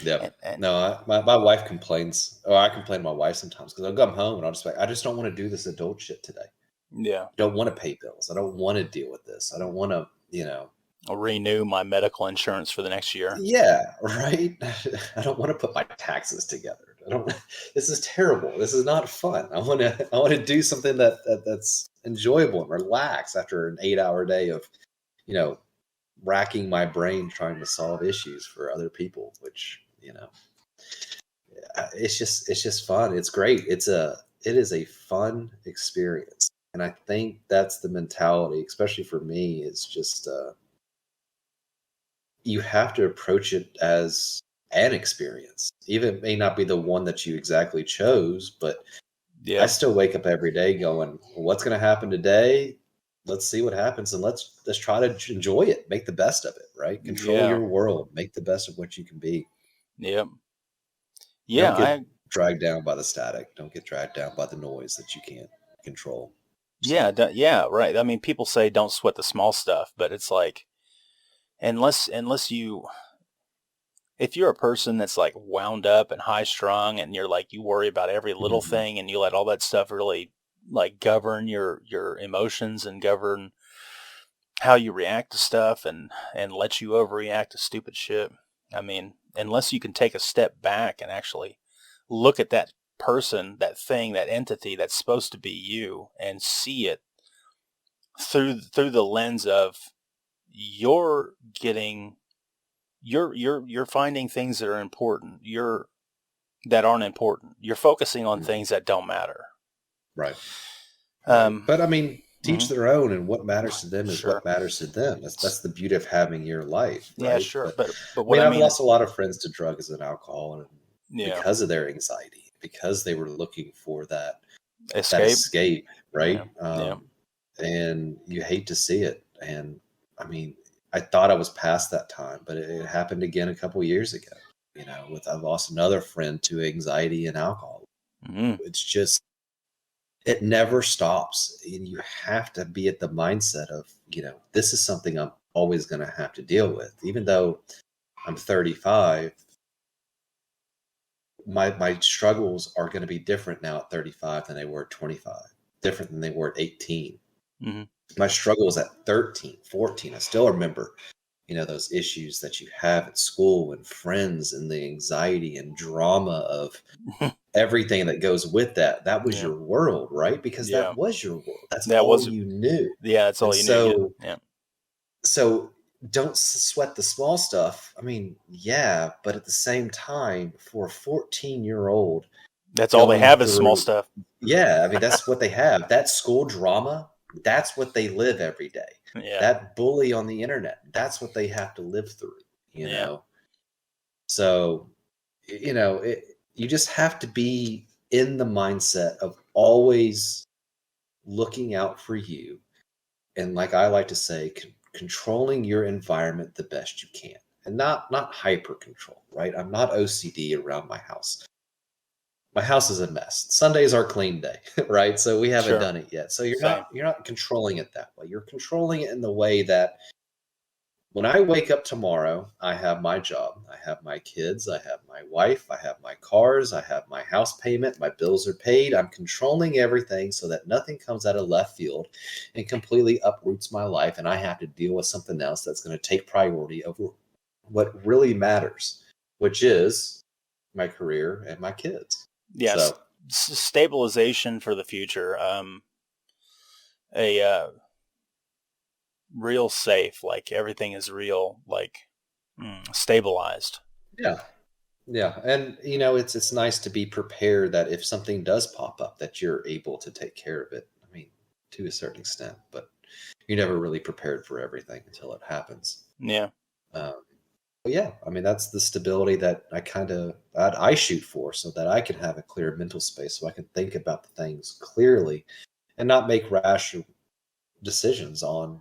Yeah. And No, my wife complains, or I complain to my wife sometimes because I'll come home and I'll just be like, I just don't want to do this adult shit today. yeah, Don't want to pay bills. I don't want to deal with this. I don't want to, I'll renew my medical insurance for the next year. yeah, right. I don't want to put my taxes together. I don't. This is terrible. This is not fun. I want to do something that's enjoyable and relax after an 8-hour day of, you know, racking my brain trying to solve issues for other people, which, it's just fun. It's great. It is a fun experience. And I think that's the mentality, especially for me, is just you have to approach it as an experience. Even it may not be the one that you exactly chose, but I Yeah, still wake up every day going, what's going to happen today? Let's see what happens and let's try to enjoy it, make the best of it, right? Control yeah, your world, make the best of what you can be. yeah, Don't yeah. get dragged down by the static. Don't get dragged down by the noise that you can't control. Yeah, So, yeah, right. I mean, people say don't sweat the small stuff, but it's like unless if you're a person that's like wound up and high strung, and you're like you worry about every little mhm. thing, and you let all that stuff really like govern your emotions and govern how you react to stuff, and let you overreact to stupid shit. I mean, unless you can take a step back and actually look at that person, that thing, that entity that's supposed to be you, and see it through the lens of you're getting you're finding things that are important, that aren't important. You're focusing on Mhm. things that don't matter. Right. Right. Um, But I mean, teach mhm, their own, and what matters to them is sure. what matters to them. That's the beauty of having your life, Yeah, right? sure. But But I what mean, I I've mean lost is, a lot of friends to drugs and alcohol, and yeah, because of their anxiety, because they were looking for that escape. escape, Yeah, right? yeah, And you hate to see it. And I mean, I thought I was past that time, but it happened again a couple years ago. I lost another friend to anxiety and alcohol. Mm. It's just, it never stops. And you have to be at the mindset of, this is something I'm always going to have to deal with. Even though I'm 35, my struggles are going to be different now at 35 than they were at 25, different than they were at 18. Mm-hmm. My struggles at 13, 14, I still remember, those issues that you have at school and friends and the anxiety and drama of everything that goes with that. That was Yeah. your world, right? Because Yeah. that was your world. That's That all was, you knew. yeah, that's all And you knew. so, so don't sweat the small stuff. I mean, yeah, but at the same time, for a 14-year-old, that's all they have is small through, stuff. yeah, I mean, that's what they have. That school drama, that's what they live every day. Yeah. That bully on the internet, that's what they have to live through, know? So, you just have to be in the mindset of always looking out for you. And like I like to say, controlling your environment the best you can, and not hyper control, right? I'm not OCD around my house. My house is a mess. Sundays are clean day, right? So we haven't done it yet. So you're not controlling it that way. You're controlling it in the way that when I wake up tomorrow, I have my job, I have my kids, I have my wife, I have my cars, I have my house payment, my bills are paid. I'm controlling everything so that nothing comes out of left field and completely uproots my life, and I have to deal with something else that's going to take priority over what really matters, which is my career and my kids. Yes. So, stabilization for the future. Real safe, like everything is real, like stabilized. Yeah. And it's nice to be prepared that if something does pop up, that you're able to take care of it. I mean, to a certain extent, but you're never really prepared for everything until it happens. Yeah. But yeah, I mean, that's the stability that I shoot for, so that I can have a clear mental space, so I can think about the things clearly and not make rash decisions on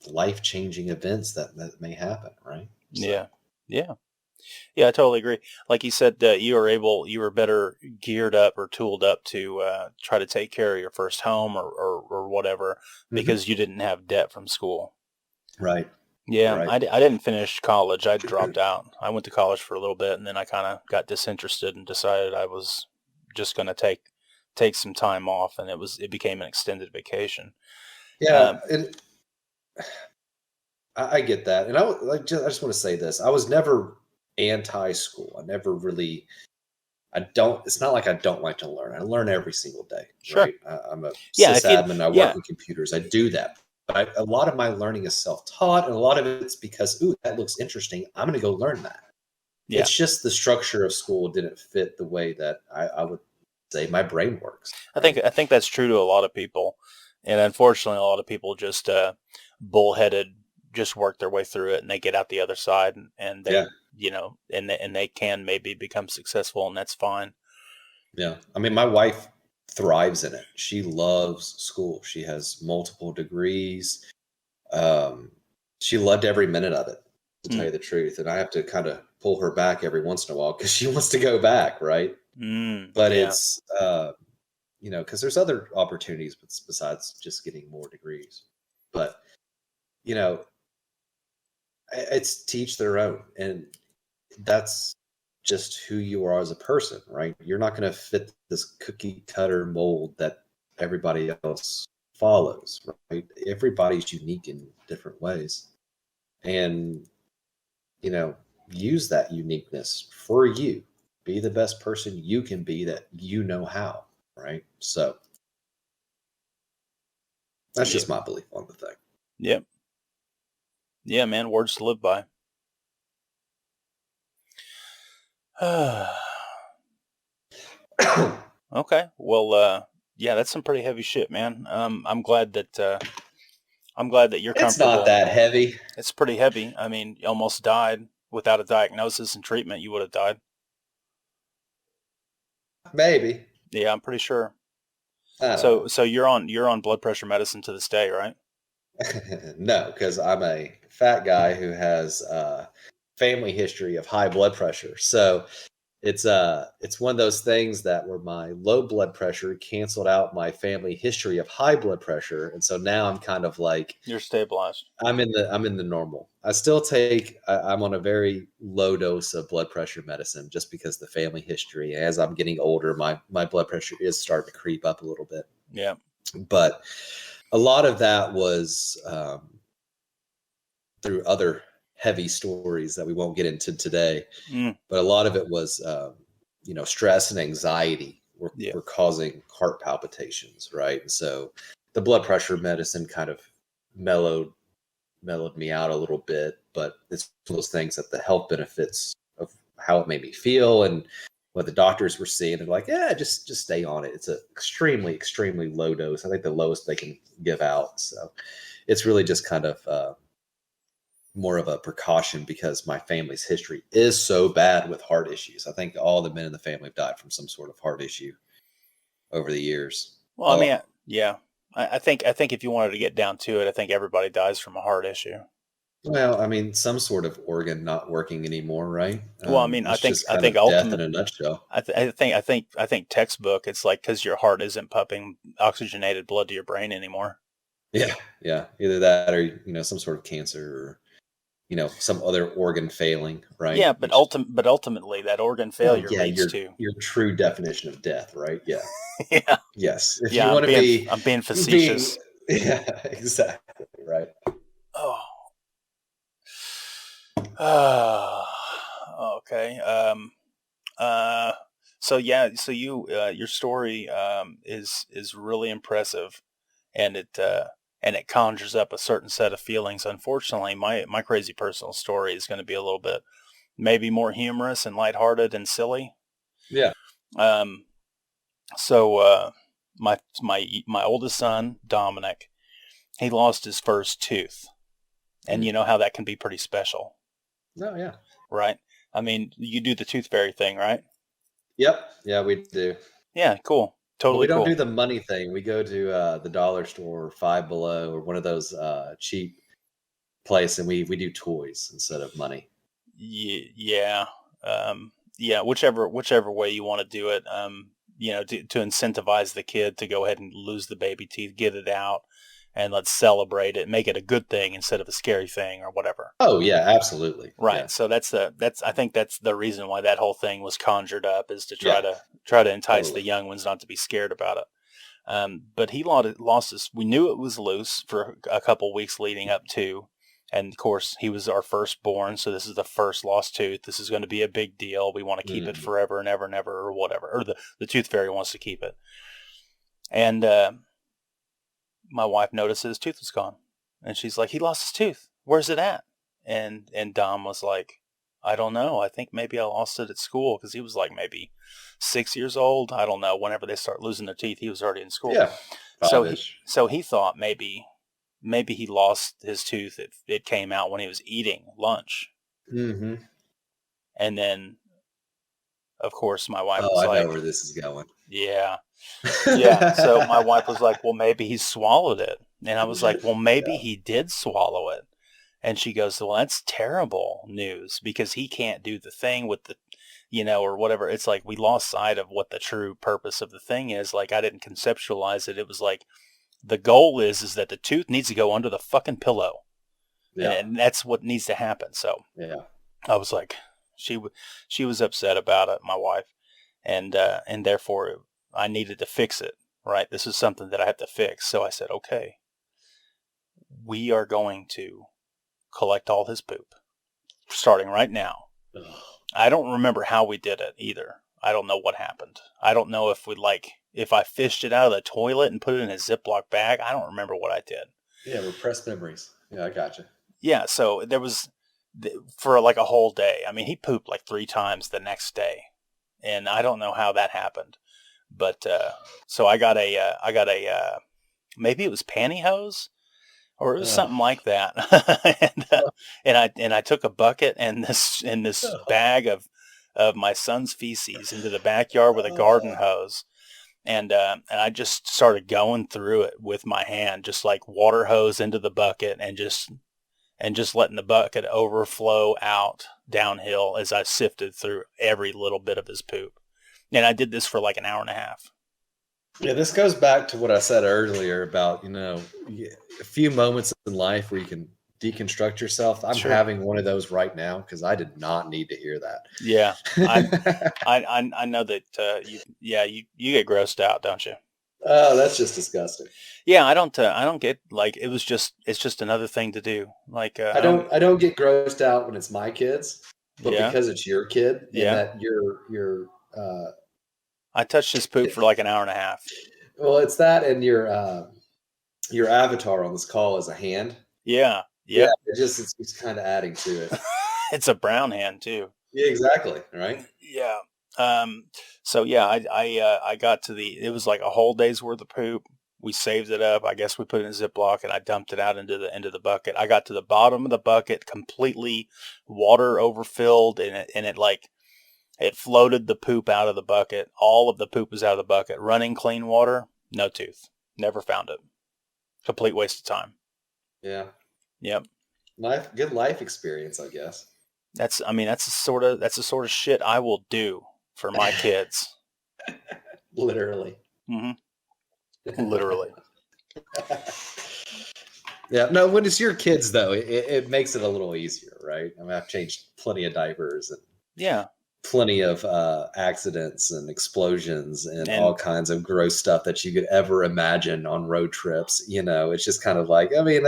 life-changing events that may happen, right? So. Yeah, I totally agree. Like you said, you were better geared up or tooled up to try to take care of your first home or whatever, because you didn't have debt from school. Right. Yeah, right. I didn't finish college. I dropped out. I went to college for a little bit, and then I kind of got disinterested and decided I was just going to take some time off, and it became an extended vacation. Yeah, I get that, and I just want to say this: I was never anti-school. I never really. I don't. It's not like I don't like to learn. I learn every single day. Sure. Right. I'm a Yeah, sysadmin. I work with computers. I do that. But a lot of my learning is self-taught, and a lot of it's because, ooh, that looks interesting. I'm going to go learn that. Yeah. It's just the structure of school didn't fit the way that I would say my brain works. Right? I think that's true to a lot of people, and unfortunately, a lot of people just bullheaded, just work their way through it, and they get out the other side, and they, and they can maybe become successful, and that's fine. Yeah, I mean, my wife thrives in it. She loves school. She has multiple degrees. She loved every minute of it, to tell you the truth. And I have to kind of pull her back every once in a while because she wants to go back, right? But it's, because there's other opportunities besides just getting more degrees. But, it's to each their own. And that's just who you are as a person, right? You're not going to fit this cookie cutter mold that everybody else follows, right? Everybody's unique in different ways. And, use that uniqueness for you. Be the best person you can be that you know how, right? So that's just my belief on the thing. Yep. Yeah, man, words to live by. Okay. Well, yeah, that's some pretty heavy shit, man. I'm glad that you're comfortable. It's not that heavy. It's pretty heavy. I mean, you almost died. Without a diagnosis and treatment, you would have died. Maybe. Yeah, I'm pretty sure. So you're on blood pressure medicine to this day, right? No, because I'm a fat guy who has a family history of high blood pressure. So it's one of those things that where my low blood pressure canceled out my family history of high blood pressure, and so now I'm kind of like You're stabilized. I'm in the normal. I still I'm on a very low dose of blood pressure medicine just because the family history. As I'm getting older, my blood pressure is starting to creep up a little bit. Yeah. But a lot of that was through other heavy stories that we won't get into today. Mm. But a lot of it was, stress and anxiety Yeah. were causing heart palpitations, right? And so the blood pressure medicine kind of mellowed me out a little bit, but it's one of those things that the health benefits of how it made me feel and what the doctors were seeing, they're like, yeah, just stay on it. It's an extremely, extremely low dose. I think the lowest they can give out. So it's really just kind of more of a precaution because my family's history is so bad with heart issues. I think all the men in the family have died from some sort of heart issue over the years. Well, I mean, yeah. I think if you wanted to get down to it, I think everybody dies from a heart issue. Well, I mean, some sort of organ not working anymore, right? Well, I mean, It's just I kind think of death in ultimate. a nutshell. I think textbook. It's like because your heart isn't pumping oxygenated blood to your brain anymore. Yeah, yeah. Either that or some sort of cancer or some other organ failing, right? Yeah, but ultimately, that organ Oh failure yeah, leads to. your true definition of death, right? Yeah. Yeah, Yes. If you yeah. want to I'm being be facetious. yeah, exactly, right. Oh. Okay. So yeah. So your story is really impressive, and it conjures up a certain set of feelings. Unfortunately, my crazy personal story is going to be a little bit maybe more humorous and lighthearted and silly. Yeah. Um, so my oldest son, Dominic, he lost his first tooth, and you know how that can be pretty special, Oh yeah. right? I mean, you do the tooth fairy thing, right? Yep. Yeah, we do. Yeah, cool, But we totally don't do cool. the money thing. We go to the dollar store or Five Below or one of those cheap place, and we do toys instead of money. Yeah, yeah. Whichever way you want to do it. To incentivize the kid to go ahead and lose the baby teeth, get it out, and let's celebrate it, make it a good thing instead of a scary thing or whatever. Oh yeah, absolutely. Yeah. Right. So I think that's the reason why that whole thing was conjured up, is to Yeah. try to entice the Totally. young ones not to be scared about it. But he lost his. We knew it was loose for a couple weeks leading up to, and of course he was our firstborn, so this is the first lost tooth. This is going to be a big deal. We want to keep it Mhm. forever and ever and ever, or whatever. Or the tooth fairy wants to keep it. And my wife noticed that his tooth was gone, and she's like, "He lost his tooth. Where's it at?" And Dom was like, "I don't know. I think maybe I lost it at school," because he was like maybe 6 years old. I don't know. Whenever they start losing their teeth, he was already in school. Yeah. So Five-ish. he thought maybe he lost his tooth. It came out when he was eating lunch, Mm-hmm. and then of course my wife Oh, was I know like, where this is going. "Yeah, yeah." So my wife was like, "Well, maybe he swallowed it," and I was like, "Well, maybe Yeah. he did swallow it." And she goes, "Well, that's terrible news because he can't do the thing with the, or whatever." It's like we lost sight of what the true purpose of the thing is. Like I didn't conceptualize it. It was like the goal is that the tooth needs to go under the fucking pillow, Yeah. and that's what needs to happen. So Yeah. I was like, she was upset about it, my wife, and therefore I needed to fix it. Right, this is something that I have to fix. So I said, okay, we are going to collect all his poop starting right now. Ugh. I don't remember how we did it either. I don't know what happened. I don't know if I fished it out of the toilet and put it in a Ziploc bag. I don't remember what I did. Yeah, repressed memories. Yeah, I gotcha. Yeah, so there was for like a whole day. I mean, he pooped like 3 times the next day, and I don't know how that happened. But so I got a maybe it was pantyhose or it was Ugh. something like that. And I took a bucket and this Ugh. bag of my son's feces into the backyard with a garden hose, And I just started going through it with my hand, just like water hose into the bucket and just letting the bucket overflow out downhill as I sifted through every little bit of his poop. And I did this for like an hour and a half. Yeah, this goes back to what I said earlier about, a few moments in life where you can deconstruct yourself. I'm Sure. having one of those right now because I did not need to hear that. Yeah, I know that you get grossed out, don't you? Oh, that's just disgusting. Yeah, I don't get like it's just another thing to do. Like I don't get grossed out when it's my kids, but Yeah. because it's your kid and Yeah. that you're I touched his poop for like an hour and a half. well, it's that and your avatar on this call is a hand. Yeah. Yeah, Yep. it's kind of adding to it. It's a brown hand too. Yeah, exactly. Right. Yeah. So yeah, I got to it was like a whole day's worth of poop. We saved it up. I guess we put it in a Ziploc and I dumped it out into the bucket. I got to the bottom of the bucket completely water overfilled and it floated the poop out of the bucket. All of the poop was out of the bucket. Running clean water, no tooth. Never found it. Complete waste of time. Yeah. Yep. Good life experience, I guess. That's the sort of shit I will do for my kids. Literally. Mm-hmm. Literally. Yeah. No, when it's your kids, though, it makes it a little easier, right? I mean, I've changed plenty of diapers and Yeah. plenty of accidents and explosions and all kinds of gross stuff that you could ever imagine on road trips. It's just kind of like, I mean,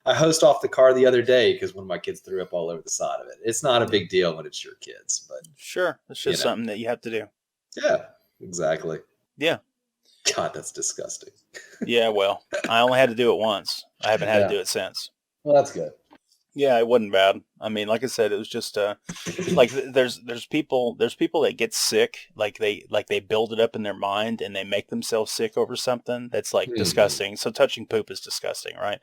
I hosed off the car the other day because one of my kids threw up all over the side of it. It's not a big deal when it's your kids, but sure, it's just something that you have to do. Yeah, exactly. Yeah. God, that's disgusting. Yeah, well, I only had to do it once. I haven't had to do it since. Well, that's good. Yeah, it wasn't bad. I mean, like I said, it was just like there's people that get sick, like they build it up in their mind and they make themselves sick over something that's like disgusting. So touching poop is disgusting, right?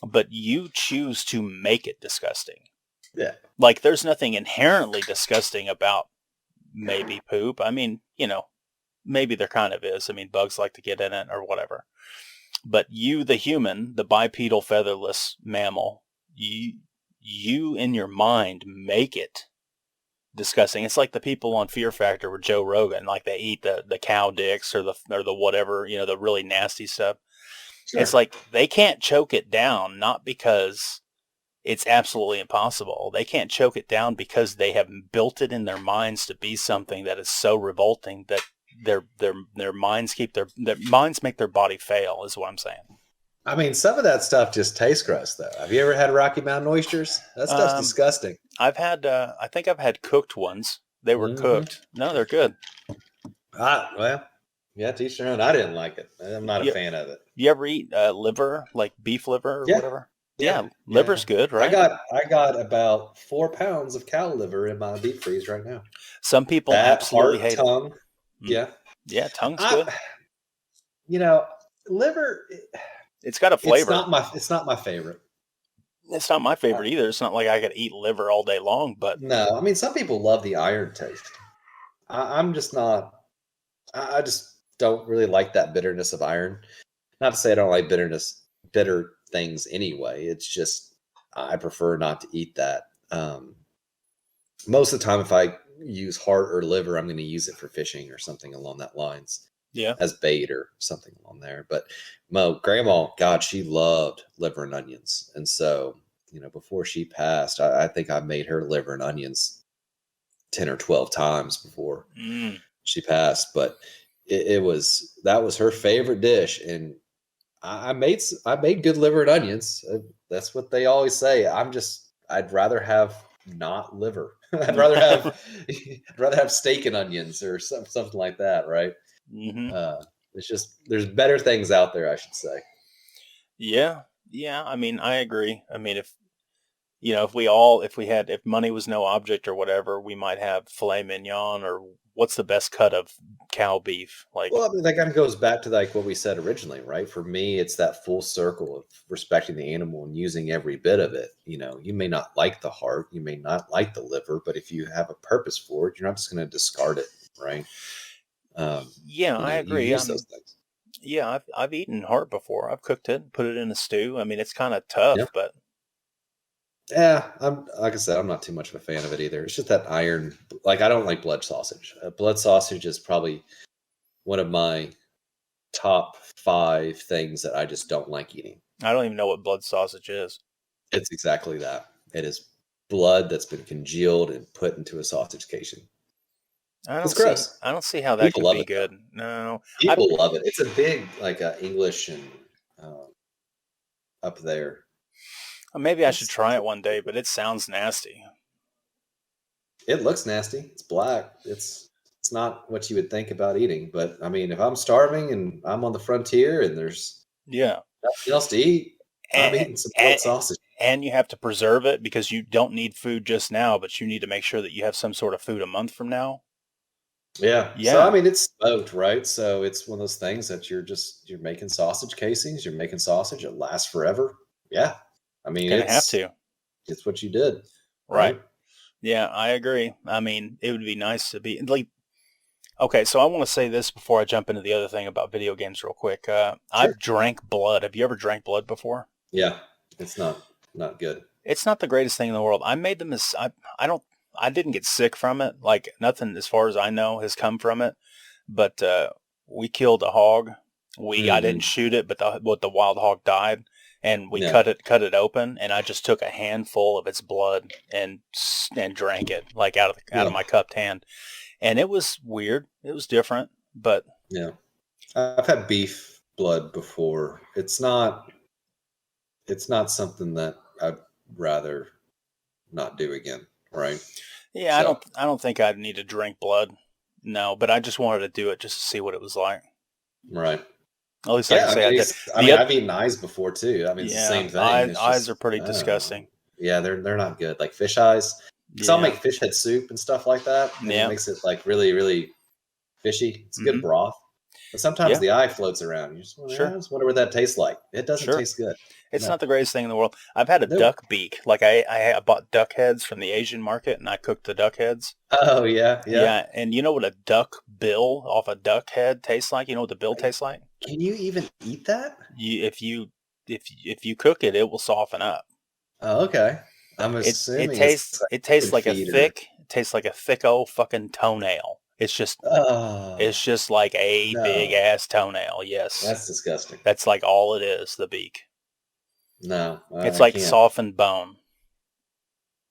But you choose to make it disgusting. Yeah. Like there's nothing inherently disgusting about maybe poop. I mean, maybe there kind of is. I mean, bugs like to get in it or whatever. But you, the human, the bipedal featherless mammal, you in your mind make it disgusting. It's like the people on Fear Factor with Joe Rogan, like they eat the cow dicks or the whatever, the really nasty stuff. Sure. It's like they can't choke it down, not because it's absolutely impossible. They can't choke it down because they have built it in their minds to be something that is so revolting that their minds make their body fail, is what I'm saying. I mean, some of that stuff just tastes gross, though. Have you ever had Rocky Mountain oysters? That stuff's disgusting. I've had, I think I've had cooked ones. They were cooked. No, they're good. Well, yeah, to each their own. I didn't like it. I'm not a fan of it. You ever eat liver, like beef liver or whatever? Yeah, liver's good, right? I got about 4 pounds of cow liver in my deep freeze right now. Some people absolutely hate tongue. it. Yeah. Yeah, tongue's good. Liver. It's got a flavor. It's not my favorite. It's not my favorite either. It's not like I could eat liver all day long, but no. I mean, some people love the iron taste. I'm just not. I just don't really like that bitterness of iron. Not to say I don't like bitter things anyway. It's just I prefer not to eat that. Most of the time, if I use heart or liver, I'm going to use it for fishing or something along that lines. Yeah, as bait or something along there. But grandma, God, she loved liver and onions, and so before she passed, I think I made her liver and onions 10 or 12 times before she passed. But that was her favorite dish, and I made good liver and onions. That's what they always say. I'd rather have not liver. I'd rather have steak and onions or something like that, right? Mm-hmm. It's just there's better things out there, I should say. Yeah. I mean, I agree. I mean, if money was no object or whatever, we might have filet mignon or what's the best cut of cow beef? Like, well, I mean, that kind of goes back to like what we said originally, right? For me, it's that full circle of respecting the animal and using every bit of it. You may not like the heart, you may not like the liver, but if you have a purpose for it, you're not just going to discard it, right? Yeah, I You agree. use those things. Yeah, I've eaten heart before. I've cooked it, put it in a stew. I mean, it's kind of Yeah. tough, but Yeah, I'm like I said, I'm not too much of a fan of it either. It's just that iron. Like I don't like blood sausage. Blood sausage is probably one of my top 5 things that I just don't like eating. I don't even know what blood sausage is. It's exactly that. It is blood that's been congealed and put into a sausage casing. It's gross. I don't see how that People could love be it though. good. No, I People love it. It's a big like English and up there. maybe I should It's try it one day, but it sounds nasty. it looks nasty. It's black. It's not what you would think about eating. But I mean, if I'm starving and I'm on the frontier and there's Yeah, nothing else to eat, I'm and, eating some blood and sausage. and you have to preserve it because you don't need food just now, but you need to make sure that you have some sort of food a month from now. Yeah. So I Yeah, mean, it's smoked, right? So it's one of those things that you're making sausage casings. You're making sausage. It lasts forever. Yeah. I mean, gonna have to. it's what you did, Right. right? Yeah, I agree. I mean, it would be nice to be like. Okay, so I want to say this before I jump into the other thing about video games real quick. Sure. I've drank blood. Have you ever drank blood before? Yeah. It's not good. It's not the greatest thing in the world. I made the I don't. I didn't get sick from it. Like nothing, as far as I know, has come from it. But we killed a hog. I Hmm. didn't shoot it, but the wild hog died, and we Yeah. cut it open, and I just took a handful of its blood and drank it like out of Yeah. my cupped hand, and it was weird. It was different, but Yeah. I've had beef blood before. It's not something that I'd rather not do again, right? yeah, So, I don't think I'd need to drink blood. No, but I just wanted to do it just to see what it was like. right. At least I Yeah, can say I did. I The mean, other, I've eaten eyes before too. I mean, it's the yeah, same thing. It's eyes are just, pretty disgusting. yeah, they're not good. Like fish eyes, because I'll Yeah, make fish head soup and stuff like that, and it yeah, makes it like really, really fishy. It's good hmm broth, but sometimes yeah, the eye floats around. You just, I sure, just wonder what that tastes like. It doesn't sure. taste good. It's No, not the greatest thing in the world. I've had a nope. duck beak. Like I bought duck heads from the Asian market, and I cooked the duck heads. Oh yeah, yeah. Yeah, and you know what a duck bill off a duck head tastes like? You know what the bill tastes like? Can you even eat that? If you cook it, it will soften up. Oh, okay. I'm assuming It tastes like like feed or. it tastes like a thick old fucking toenail. Oh It's just like a big no, ass toenail. Yes, that's disgusting. that's like all it is. The beak. No, It's I like can't. softened bone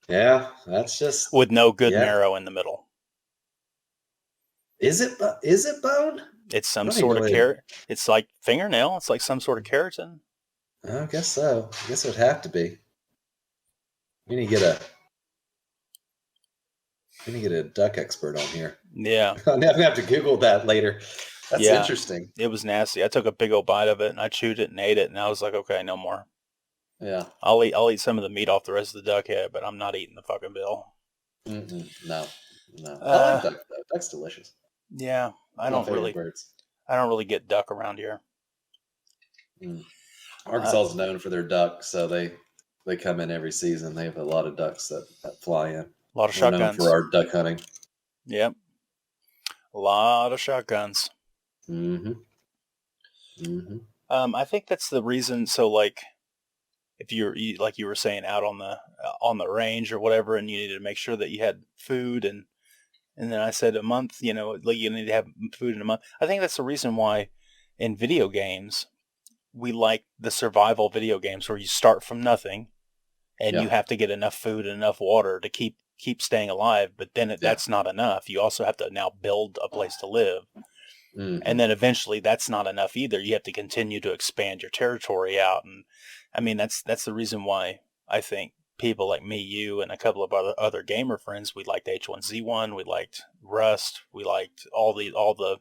Yeah, that's just with no good yeah. marrow in the middle. Is it bone? It's I some don't even sort know of carrot. It's like fingernail. It's like some sort of keratin. I guess so. I guess it would have to be. We need to get a duck expert on here. Yeah, I'm gonna have to Google that later. That's yeah. interesting. It was nasty. I took a big old bite of it and I chewed it and ate it, and I was like, okay, no more. Yeah. I'll eat some of the meat off the rest of the duck head, but I'm not eating the fucking bill. No, no. I like Uh, duck though. Duck's delicious. yeah. One of my favorite birds. I don't really get duck around here. Mm. Uh, Arkansas is known for their duck, so they come in every season. They have a lot of ducks that fly in. a lot of We're known for shotguns. our duck hunting. Yep. A lot of shotguns. Mm-hmm. Mm-hmm. I think that's the reason. So, like, if like you were saying, out on the range or whatever, and you needed to make sure that you had food, and then I said a month. You know, like you need to have food in a month. I think that's the reason why in video games we like the survival video games where you start from nothing and you Yeah. have to get enough food and enough water to keep staying alive. But then Yeah. that's not enough. You also have to now build a place to live. Mm-hmm. And then eventually that's not enough either. You have to continue to expand your territory out. And I mean, that's the reason why I think people like me, you, and a couple of other gamer friends, we liked H1Z1, we liked Rust, we liked all the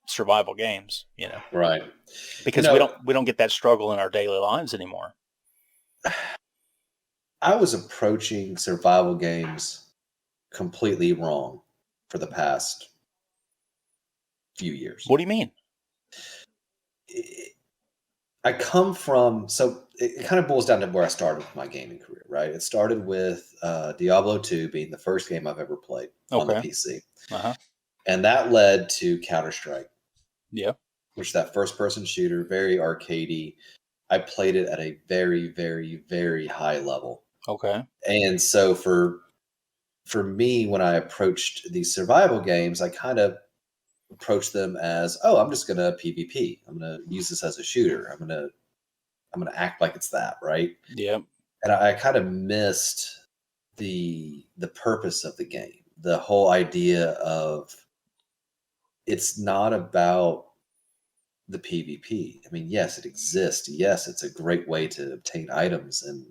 survival games, you know, Right. because we don't get that struggle in our daily lives anymore. I was approaching survival games completely wrong for the past few years. What do you mean? I come from, so it kind of boils down to where I started with my gaming career, right? It started with Diablo 2 being the first game I've ever played on the Okay. PC. Uh-huh. And that led to Counter-Strike. Yeah. Which that first-person shooter, very arcadey. I played it at a very, very, very high level. Okay. And so for me, when I approached these survival games, I kind of approached them as, oh, I'm just gonna PvP. I'm gonna use this as a shooter. I'm gonna act like it's that, right? Yep. And I kind of missed the purpose of the game. The whole idea of it's not about the PvP. I mean, yes, it exists. Yes, it's a great way to obtain items and,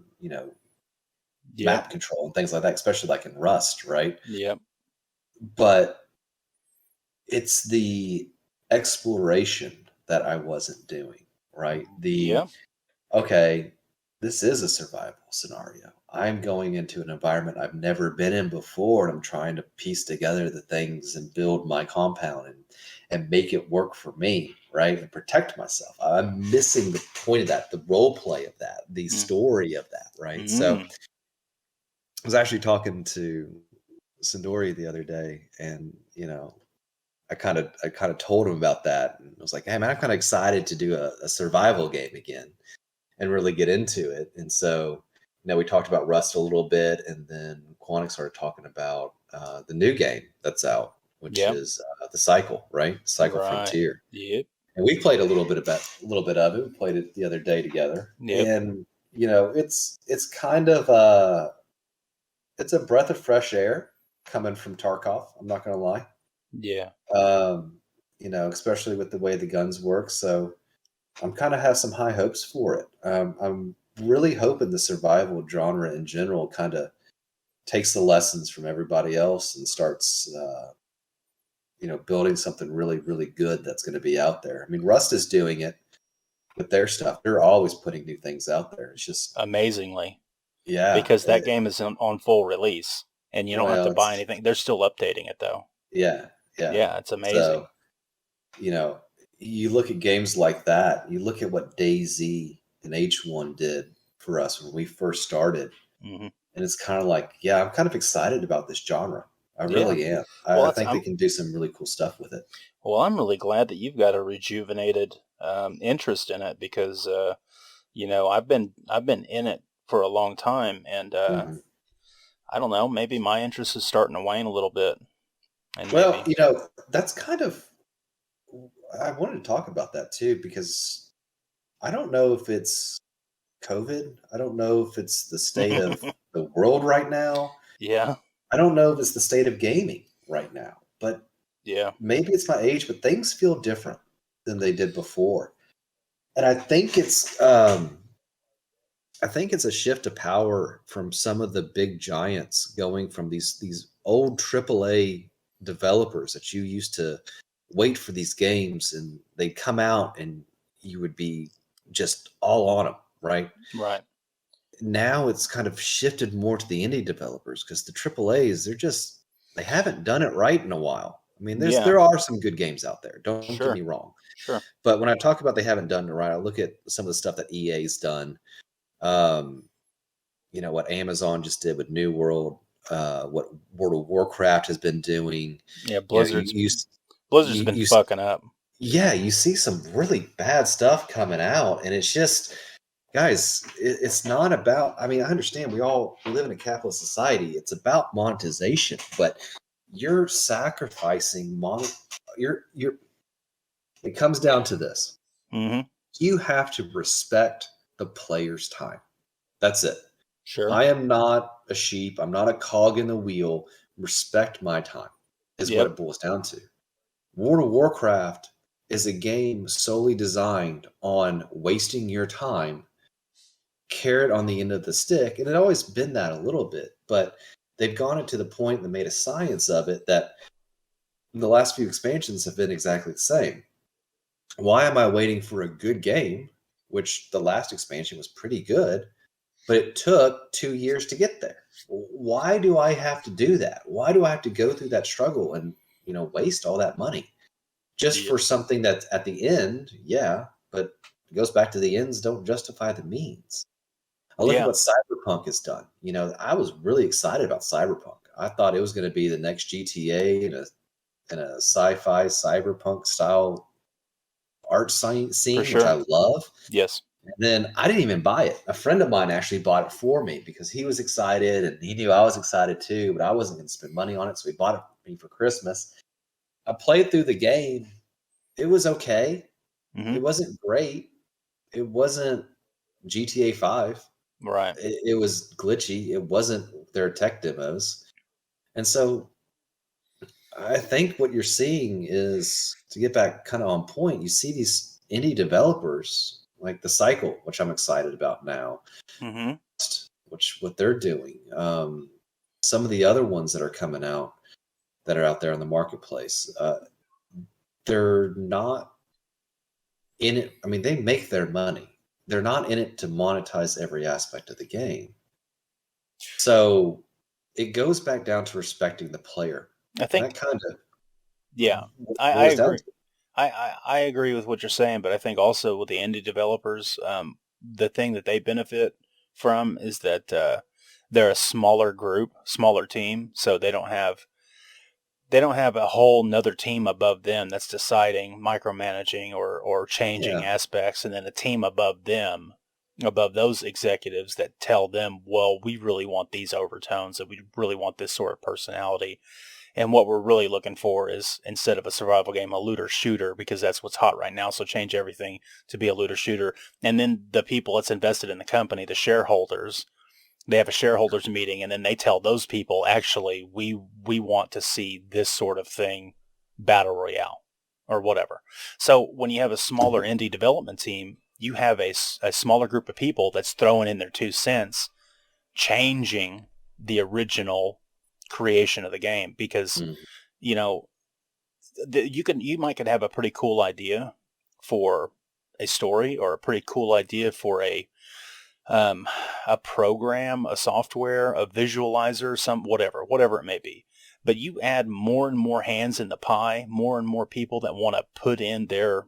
map control and things like that, especially like in Rust, right? Yep. But it's the exploration that I wasn't doing, right? Okay, this is a survival scenario. I'm going into an environment I've never been in before, and I'm trying to piece together the things and build my compound and make it work for me, right? And protect myself. I'm missing the point of that, the role play of that, the story of that, right? So I was actually talking to Sindori the other day, and I kind of told him about that, and I was like, "Hey man, I'm kind of excited to do a survival game again and really get into it." And so, we talked about Rust a little bit, and then Quantic started talking about the new game that's out, which is the Cycle, right? Cycle Frontier. Yep. And we played a little bit of it. We played it the other day together, and it's kind of it's a breath of fresh air coming from Tarkov. I'm not going to lie. Yeah. Especially with the way the guns work. So I'm kind of have some high hopes for it. I'm really hoping the survival genre in general kind of takes the lessons from everybody else and starts, building something really, really good that's going to be out there. I mean, Rust is doing it with their stuff. They're always putting new things out there. It's just amazingly. Yeah. Because that game is on full release and you don't have to buy anything. They're still updating it though. Yeah. Yeah. Yeah, it's amazing. So, you look at games like that, you look at what DayZ and H1 did for us when we first started. And it's kind of like, yeah, I'm kind of excited about this genre. I really am. I think they can do some really cool stuff with it. Well, I'm really glad that you've got a rejuvenated interest in it because, I've been in it for a long time, and I don't know, maybe my interest is starting to wane a little bit. And well, that's kind of, I wanted to talk about that too, because I don't know if it's COVID. I don't know if it's the state of the world right now. Yeah. I don't know if it's the state of gaming right now, but maybe it's my age, but things feel different than they did before. And I think it's a shift of power from some of the big giants going from these old AAA developers that you used to wait for these games and they'd come out and you would be just all on them, right? Right. Now it's kind of shifted more to the indie developers because the AAAs, they haven't done it right in a while. I mean, there are some good games out there. Don't get me wrong. Sure. But when I talk about they haven't done it right, I look at some of the stuff that EA's done. What Amazon just did with New World, what World of Warcraft has been doing. Yeah, Blizzard's been fucking up. Yeah, you see some really bad stuff coming out, and it's just, guys, it's not about, I mean, I understand we live in a capitalist society. It's about monetization, but you're sacrificing it comes down to this. You have to respect the player's time. That's it. Sure. I am not a sheep. I'm not a cog in the wheel. Respect my time is what it boils down to. World of Warcraft is a game solely designed on wasting your time, carrot on the end of the stick. And it's always been that a little bit, but they've gone it to the point and made a science of it that the last few expansions have been exactly the same. Why am I waiting for a good game, which the last expansion was pretty good, but it took 2 years to get there? Why do I have to do that? Why do I have to go through that struggle and, waste all that money just for something that's at the end? Yeah, but it goes back to the ends don't justify the means. I look at what Cyberpunk has done. I was really excited about Cyberpunk. I thought it was going to be the next GTA and in a sci-fi cyberpunk style art For scene, which sure. I love. Yes. And then I didn't even buy it. A friend of mine actually bought it for me because he was excited and he knew I was excited too, but I wasn't going to spend money on it. So he bought it for me for Christmas. I played through the game. It was okay. Mm-hmm. It wasn't great. It wasn't GTA 5. Right. It was glitchy. It wasn't their tech demos. And so I think what you're seeing is, to get back kind of on point, you see these indie developers like The Cycle, which I'm excited about now, Mm-hmm. which what they're doing. Some of the other ones that are coming out that are out there in the marketplace, they're not in it. I mean, they make their money. They're not in it to monetize every aspect of the game. So it goes back down to respecting the player. I And think, that kind of yeah, I boils down agree. to it. I agree with what you're saying, but I think also with the indie developers, the thing that they benefit from is that they're a smaller group, smaller team, so they don't have a whole nother team above them that's deciding, micromanaging, or changing Yeah, aspects, and then a team above them, above those executives that tell them, well, we really want these overtones, and we really want this sort of personality. And what we're really looking for is, instead of a survival game, a looter shooter, because that's what's hot right now. So change everything to be a looter shooter. And then the people that's invested in the company, the shareholders, they have a shareholders meeting, and then they tell those people, actually, we want to see this sort of thing, battle royale or whatever. So when you have a smaller indie development team, you have a smaller group of people that's throwing in their 2 cents, changing the original creation of the game, because mm, you know you might could have a pretty cool idea for a story, or a pretty cool idea for um, a program, a software, a visualizer, some whatever it may be. But you add more and more hands in the pie, more and more people that want to put in their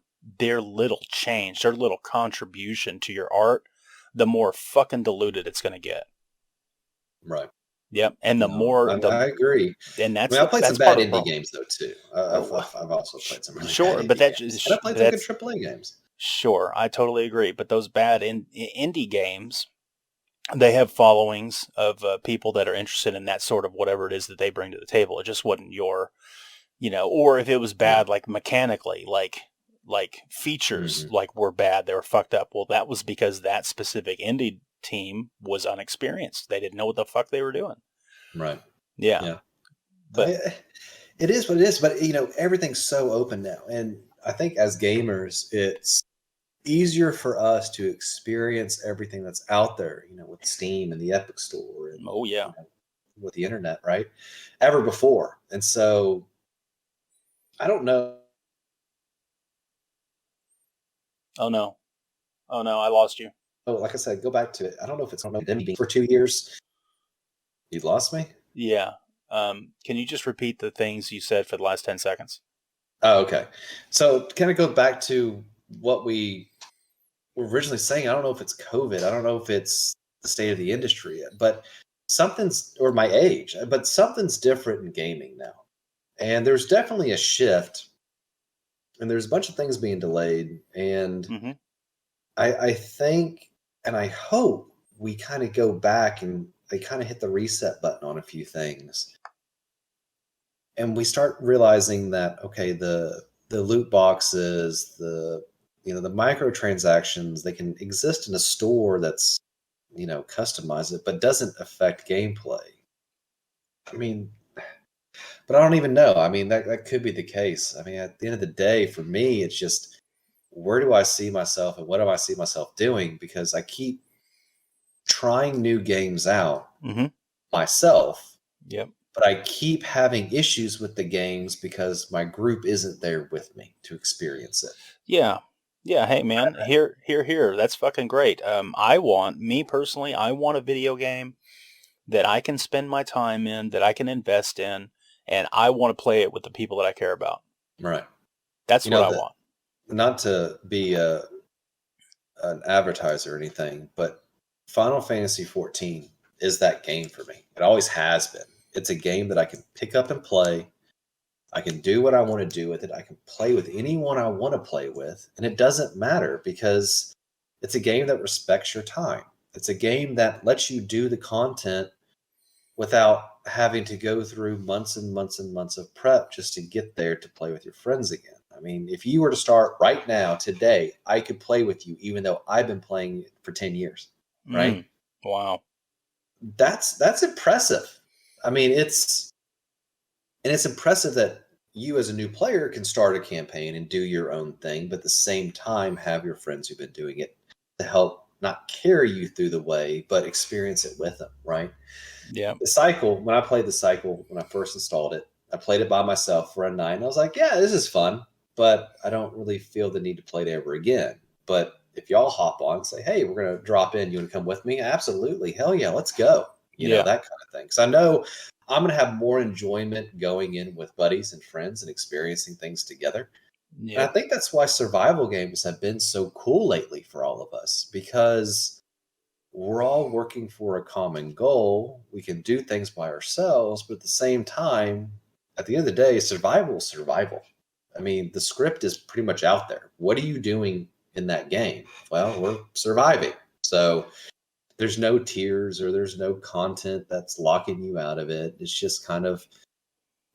little change, their little contribution to your art, the more fucking diluted it's going to get. right. Yep, and the No, more I agree. and I mean, I played some that's bad part of the indie problem. games though too. Uh, I've also played some really bad Sure, but indie games, and I played some good that's AAA games. sure. I totally agree. But those bad indie games, they have followings of people that are interested in that sort of whatever it is that they bring to the table. It just wasn't or if it was Yeah. bad, like mechanically, like features, Hmm. like were bad, they were fucked up. Well, that was because that specific indie team was unexperienced. They didn't know what the fuck they were doing. Right. Yeah, Yeah. but It is what it is, but everything's so open now, and I think as gamers, it's easier for us to experience everything that's out there. With Steam and the Epic Store, and oh yeah. with the internet, right? Ever before, and so I don't know. Oh no. Oh no, I lost you. Like I said, go back to it. I don't know if it's on them being for 2 years. You lost me. Yeah. Can you just repeat the things you said for the last 10 seconds? Oh, okay. So kind of go back to what we were originally saying. I don't know if it's COVID. I don't know if it's the state of the industry, but something's, or my age, but something's different in gaming now. And there's definitely a shift, and there's a bunch of things being delayed. And Mm-hmm. I think, and I hope we kind of go back and they kind of hit the reset button on a few things. And we start realizing that, okay, the loot boxes, the microtransactions, they can exist in a store that's customize it, but doesn't affect gameplay. I mean, but I don't even know. I mean, that could be the case. I mean, at the end of the day, for me, it's just, where do I see myself and what do I see myself doing? Because I keep trying new games out Mm-hmm. myself, Yep. but I keep having issues with the games because my group isn't there with me to experience it. Yeah. Yeah. Hey, man. Here. That's fucking great. Me personally, I want a video game that I can spend my time in, that I can invest in, and I want to play it with the people that I care about. Right. That's You what know, I the, want. not to be an advertiser or anything, but Final Fantasy 14 is that game for me. It always has been. It's a game that I can pick up and play. I can do what I want to do with it. I can play with anyone I want to play with. And it doesn't matter because it's a game that respects your time. It's a game that lets you do the content without having to go through months and months and months of prep just to get there to play with your friends again. I mean, if you were to start right now, today, I could play with you, even though I've been playing for 10 years, right? Wow. That's impressive. I mean, it's impressive that you as a new player can start a campaign and do your own thing, but at the same time have your friends who've been doing it to help not carry you through the way, but experience it with them, right? Yeah. The cycle, when I played the cycle, when I first installed it, I played it by myself for a night, and I was like, yeah, this is fun, but I don't really feel the need to play it ever again. But if y'all hop on and say, hey, we're going to drop in, you want to come with me? Absolutely. Hell yeah, let's go. You know, that kind of thing. Because I know I'm going to have more enjoyment going in with buddies and friends and experiencing things together. Yeah. And I think that's why survival games have been so cool lately for all of us, because we're all working for a common goal. We can do things by ourselves, but at the same time, at the end of the day, survival is survival. I mean, the script is pretty much out there. What are you doing in that game? Well, we're surviving. So there's no tiers or there's no content that's locking you out of it. It's just kind of,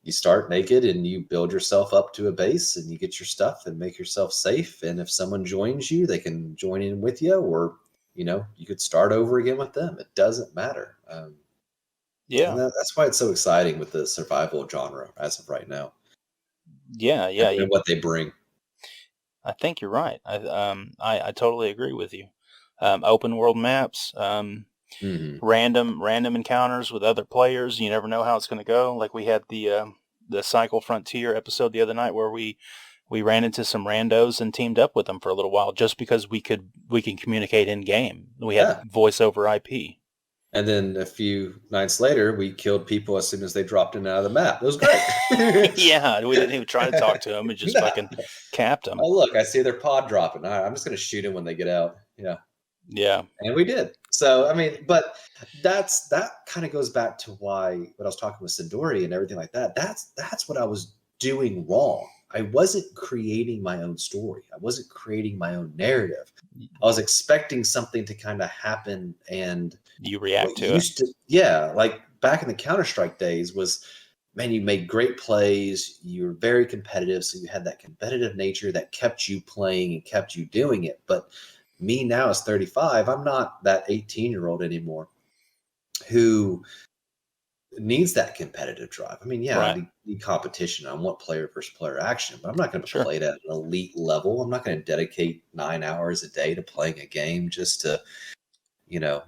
you start naked and you build yourself up to a base and you get your stuff and make yourself safe. And if someone joins you, they can join in with you, or, you know, you could start over again with them. It doesn't matter. And that's why it's so exciting with the survival genre as of right now. Yeah. And what they bring. I think you're right. I totally agree with you. Open world maps, random encounters with other players. You never know how it's going to go. Like we had the Cycle Frontier episode the other night where we ran into some randos and teamed up with them for a little while just because we can communicate in game. We had voice over IP. And then a few nights later, we killed people as soon as they dropped in out of the map. It was great. Yeah, we didn't even try to talk to them. We just fucking capped them. Oh, look, I see their pod dropping. All right, I'm just going to shoot them when they get out. Yeah. Yeah. And we did. So, I mean, but that kind of goes back to why, when I was talking with Sidori and everything like that, that's what I was doing wrong. I wasn't creating my own story. I wasn't creating my own narrative. I was expecting something to kind of happen, and you react to it. Yeah, like back in the Counter-Strike days was, man, you made great plays. You were very competitive, so you had that competitive nature that kept you playing and kept you doing it. But me now as 35, I'm not that 18-year-old anymore who needs that competitive drive. I mean, I need competition. I want player versus player action, but I'm not going to play it at an elite level. I'm not going to dedicate 9 hours a day to playing a game just to, you know,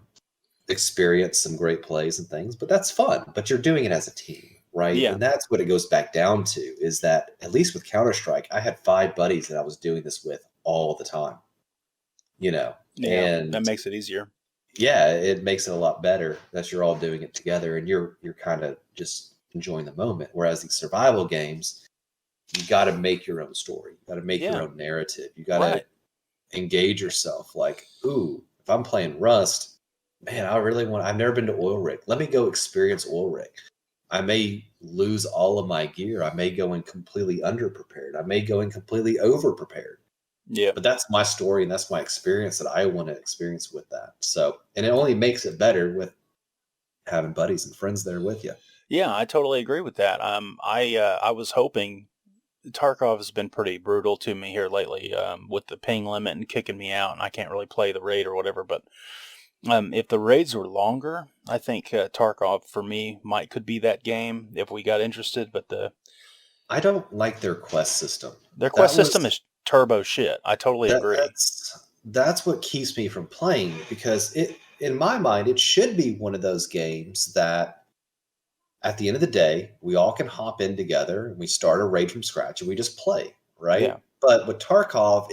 experience some great plays and things. But that's fun. But you're doing it as a team, right? Yeah. And that's what it goes back down to, is that at least with Counter-Strike, I had 5 buddies that I was doing this with all the time, you know, and that makes it easier. Yeah, it makes it a lot better that you're all doing it together and you're kind of just enjoying the moment. Whereas these survival games, you got to make your own story. You got to make your own narrative. You got to engage yourself. Like, ooh, if I'm playing Rust, man, I've never been to Oil Rig. Let me go experience Oil Rig. I may lose all of my gear. I may go in completely underprepared. I may go in completely overprepared. Yeah. But that's my story and that's my experience that I want to experience with that. So, and it only makes it better with having buddies and friends there with you. Yeah, I totally agree with that. I was hoping, Tarkov has been pretty brutal to me here lately, with the ping limit and kicking me out, and I can't really play the raid or whatever. But if the raids were longer, I think Tarkov for me could be that game if we got interested. But I don't like their quest system. Their quest system is turbo shit. I totally agree. That's what keeps me from playing, because in my mind, it should be one of those games that at the end of the day, we all can hop in together and we start a raid from scratch and we just play, right? Yeah. But with Tarkov,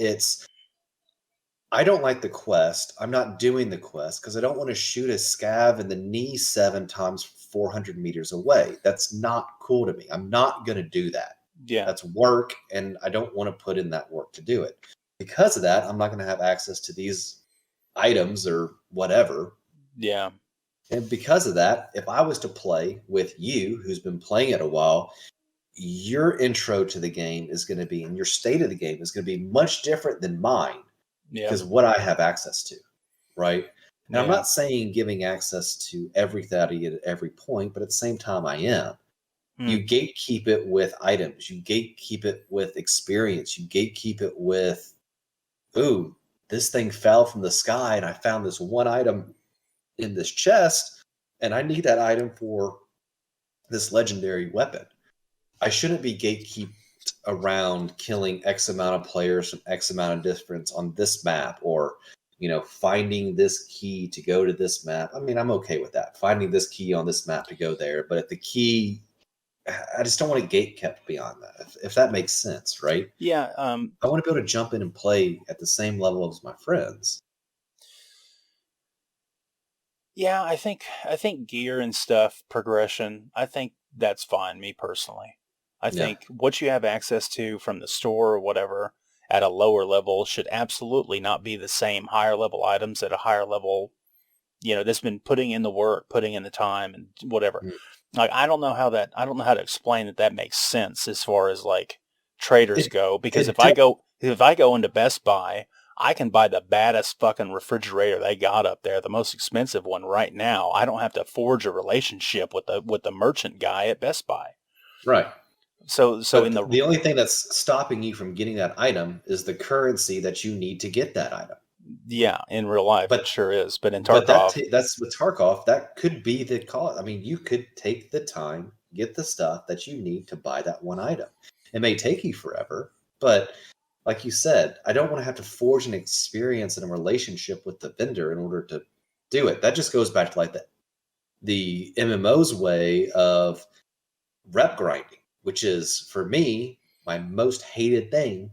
I don't like the quest. I'm not doing the quest because I don't want to shoot a scav in the knee 7 times 400 meters away. That's not cool to me. I'm not going to do that. Yeah. That's work, and I don't want to put in that work to do it. Because of that, I'm not going to have access to these items or whatever. Yeah. And because of that, if I was to play with you, who's been playing it a while, your intro to the game is going to be, and your state of the game is going to be much different than mine Yeah. because what I have access to, right? And I'm Yeah. not saying giving access to everything at every point, but at the same time, I am. You gatekeep it with items. You gatekeep it with experience. You gatekeep it with, ooh, this thing fell from the sky and I found this one item in this chest and I need that item for this legendary weapon. I shouldn't be gatekeeped around killing X amount of players from X amount of difference on this map, or finding this key to go to this map. I mean, I'm okay with that. Finding this key on this map to go there, but if the key, I just don't want a gate kept beyond that. If that makes sense, right? Yeah. I want to be able to jump in and play at the same level as my friends. Yeah, I think gear and stuff, progression, I think that's fine, me personally. I think what you have access to from the store or whatever at a lower level should absolutely not be the same higher level items at a higher level, that's been putting in the work, putting in the time and whatever. Like, I don't know how to explain that makes sense as far as like traders go, because if I go into Best Buy, I can buy the baddest fucking refrigerator they got up there, the most expensive one right now. I don't have to forge a relationship with the merchant guy at Best Buy. Right. So but the only thing that's stopping you from getting that item is the currency that you need to get that item. Yeah, in real life, it sure is. But in Tarkov, that's with Tarkov, that could be the cost. I mean, you could take the time, get the stuff that you need to buy that one item. It may take you forever, but like you said, I don't want to have to forge an experience and a relationship with the vendor in order to do it. That just goes back to like the MMO's way of rep grinding, which is, for me, my most hated thing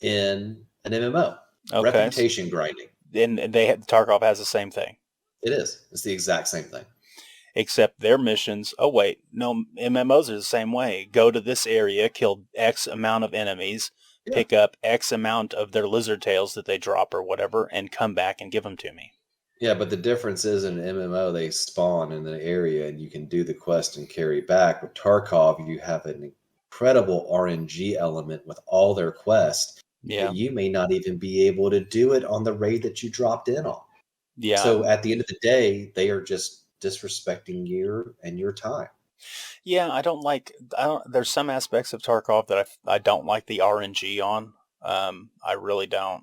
in an MMO. Okay. Reputation grinding. And Tarkov has the same thing. It is. It's the exact same thing. Except their missions, oh wait, no, MMOs are the same way. Go to this area, kill X amount of enemies, pick up X amount of their lizard tails that they drop or whatever, and come back and give them to me. Yeah, but the difference is in an MMO, they spawn in an area and you can do the quest and carry back. With Tarkov, you have an incredible RNG element with all their quests. Yeah. But you may not even be able to do it on the raid that you dropped in on. Yeah. So at the end of the day, they are just disrespecting you and your time. Yeah, there's some aspects of Tarkov that I don't like the RNG on. I really don't.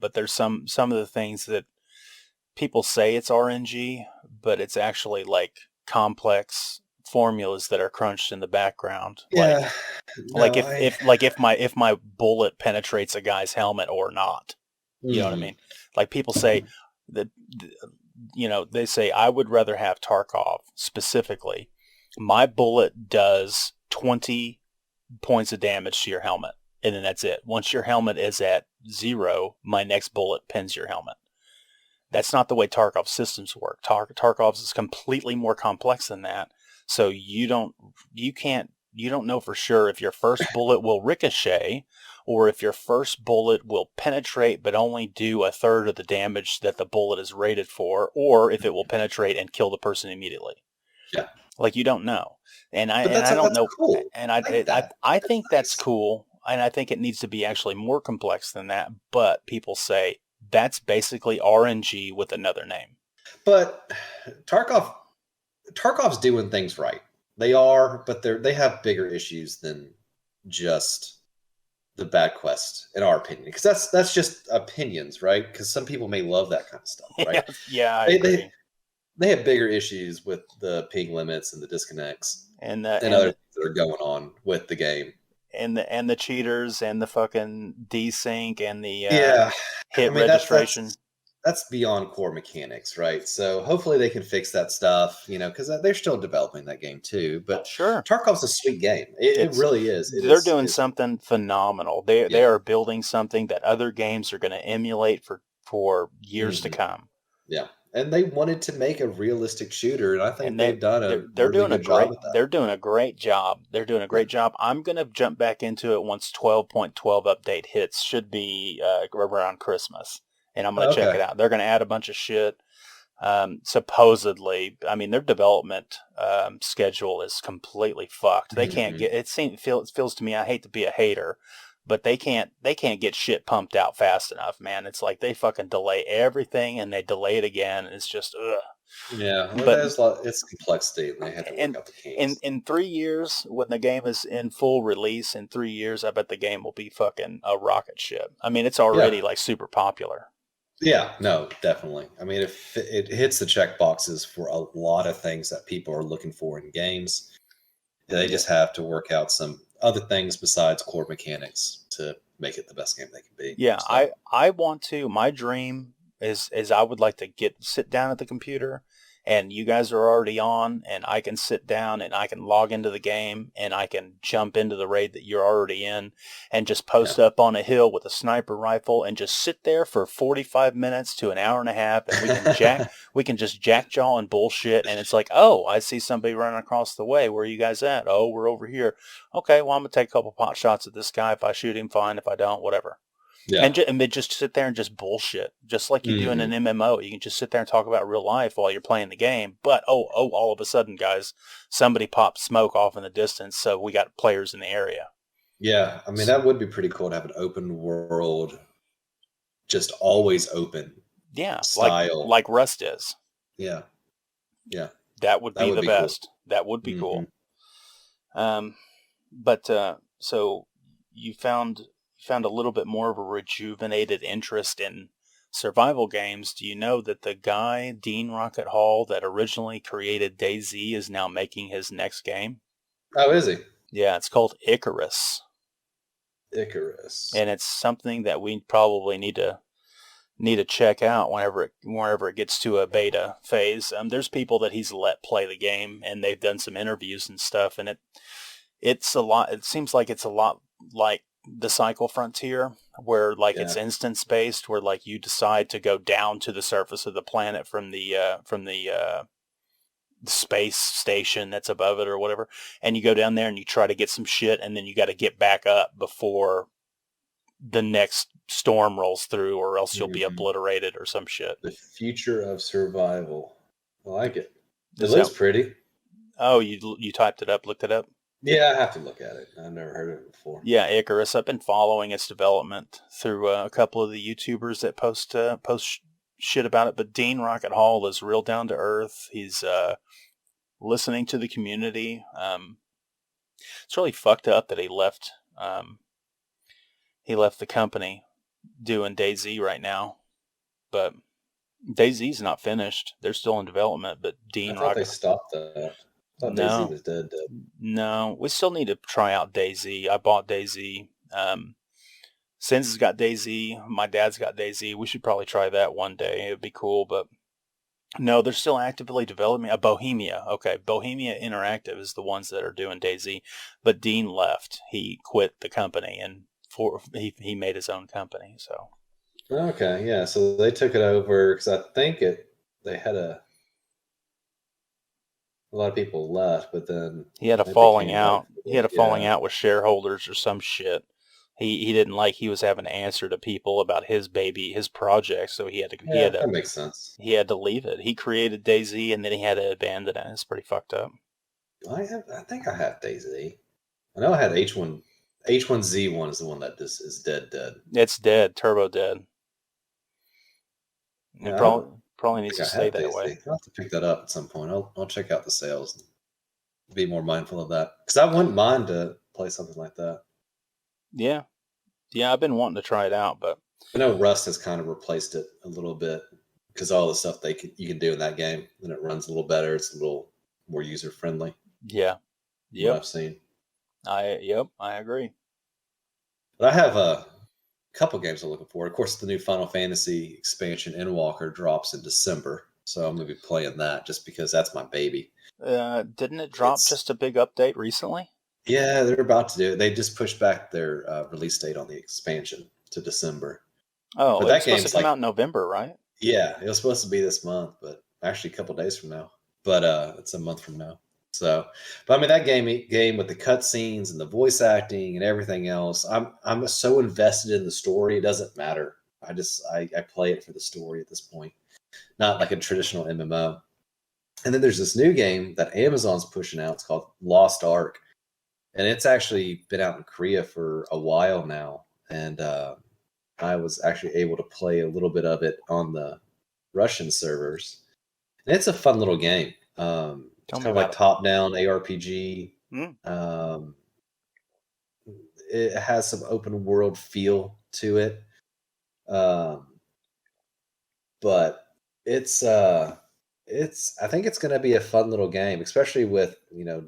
But there's some of the things that people say it's RNG, but it's actually like complex formulas that are crunched in the background. Yeah. If my bullet penetrates a guy's helmet or not. You know what I mean? Like, people say that, they say, I would rather have Tarkov specifically. My bullet does 20 points of damage to your helmet, and then that's it. Once your helmet is at 0, my next bullet pins your helmet. That's not the way Tarkov systems work. Tarkov's is completely more complex than that. So you don't know for sure if your first bullet will ricochet, or if your first bullet will penetrate but only do a third of the damage that the bullet is rated for, or if it will penetrate and kill the person immediately. Yeah. Like, you don't know. And I don't know. Cool. And I think that's cool. And I think it needs to be actually more complex than that. But people say that's basically RNG with another name. But Tarkov's doing things right. They are, but they have bigger issues than just the bad quest, in our opinion. Because that's just opinions, right? Because some people may love that kind of stuff, right? Yeah, I agree. They have bigger issues with the ping limits and the disconnects and other things that are going on with the game. And the cheaters and the fucking desync and the hit registration. That's beyond core mechanics, right? So hopefully they can fix that stuff, because they're still developing that game too. But sure, Tarkov's a sweet game. It really is. They're doing something phenomenal. They are building something that other games are going to emulate for years to come. Yeah. And they wanted to make a realistic shooter, and I think they've done a really good job with that. They're doing a great job. I'm going to jump back into it once 12.12 update hits. Should be around Christmas, and I'm going to check it out. They're going to add a bunch of shit. Supposedly, I mean, their development schedule is completely fucked. They can't get it. It feels to me. I hate to be a hater, but they can't get shit pumped out fast enough, man. It's like they fucking delay everything and they delay it again. And it's just ugh. Yeah, well, But there's a lot. It's complexity, and they had to work in out the kinks. in 3 years, when the game is in full release, in 3 years, I bet the game will be fucking a rocket ship. I mean, it's Yeah, already like super popular. yeah, no, definitely. I mean, if it hits the check boxes for a lot of things that people are looking for in games, they just have to work out some other things besides core mechanics to make it the best game they can be. Yeah, So, I want to. My dream is I would like to sit down at the computer, and you guys are already on, and I can sit down and I can log into the game and I can jump into the raid that you're already in, and just yeah, post up on a hill with a sniper rifle and just sit there for 45 minutes to an hour and a half, and we can just jackjaw and bullshit, and it's like, oh, I see somebody running across the way. Where are you guys at? Oh, we're over here. Okay, well, I'm gonna take a couple pot shots at this guy. If I shoot him, fine. If I don't, whatever. yeah. And they just sit there and just bullshit, just like you do in an Hmm. MMO. You can just sit there and talk about real life while you're playing the game. But all of a sudden, guys, somebody pops smoke off in the distance, so we got players in the area. Yeah, I mean, that would be pretty cool to have an open world, just always open Yeah, style. like Rust is. Yeah, yeah, That would that be would the be cool. best. That would be Hmm. cool. But so you found a little bit more of a rejuvenated interest in survival games. Do you know that the guy Dean Rocket Hall that originally created DayZ is now making his next game? Oh, is he? Yeah, it's called Icarus, Icarus. and it's something that we probably need to check out whenever it gets to a beta phase. There's people that he's let play the game, and they've done some interviews and stuff, and it's a lot. It seems like it's a lot like the Cycle Frontier, where like it's Yeah. instance based, where like you decide to go down to the surface of the planet from the space station that's above it or whatever, and you go down there and you try to get some shit, and then you got to get back up before the next storm rolls through, or else you'll be Mhm. obliterated or some shit. The future of survival. I like it. It Is looks that? pretty. Oh, you typed it up, looked it up. Yeah, I have to look at it. I've never heard of it before. Yeah, Icarus. I've been following its development through a couple of the YouTubers that post shit about it. But Dean Rocket Hall is real down to earth. He's listening to the community. It's really fucked up that he left. He left the company doing DayZ right now, but DayZ's not finished. They're still in development. But I Dean thought they Rocket, stopped that. I thought DayZ no, was dead. Dead. no, we still need to try out DayZ. I bought DayZ. Sins has got DayZ. My dad's got DayZ. We should probably try that one day. It'd be cool, but no, they're still actively developing a Bohemia. Okay, Bohemia Interactive is the ones that are doing DayZ, but Dean left. He quit the company and he made his own company. So Okay, yeah. So they took it over because I think they had a lot of people left, but then he had a maybe they falling came back. out. He had a falling Yeah, out with shareholders or some shit. He didn't like he was having to answer to people about his project, so yeah, that makes sense. he had to leave it. He created DayZ and then he had to abandon it. It's pretty fucked up. I think I have DayZ. I know I had H1Z1 is the one that just is dead. Dead. It's dead, turbo dead. It Yeah, I don't probably needs think to I stay have that way. DayZ. I'll have to pick that up at some point. I'll check out the sales and be more mindful of that because I wouldn't mind to play something like that. Yeah, yeah, I've been wanting to try it out, but I know Rust has kind of replaced it a little bit because all the stuff you can do in that game, and it runs a little better. It's a little more user friendly. yeah, What yep, I've seen, I agree. but I have a couple games I'm looking for. Of course, the new Final Fantasy expansion Endwalker drops in December, so I'm gonna be playing that just because that's my baby. Didn't it drop It's just a big update recently? Yeah, they're about to do it. They just pushed back their release date on the expansion to December. Oh, But it was that supposed to game's come like, out in November, right? yeah, it was supposed to be this month, but actually a couple days from now. But it's a month from now. So, but I mean that game with the cutscenes and the voice acting and everything else, I'm so invested in the story. It doesn't matter. I play it for the story at this point. not like a traditional MMO. And then there's this new game that Amazon's pushing out. It's called Lost Ark, and it's actually been out in Korea for a while now. And I was actually able to play a little bit of it on the Russian servers. And it's a fun little game. It's Tell me kind of like about it. top-down ARPG. Mm. It has some open world feel to it, um, but it's I think it's going to be a fun little game, especially with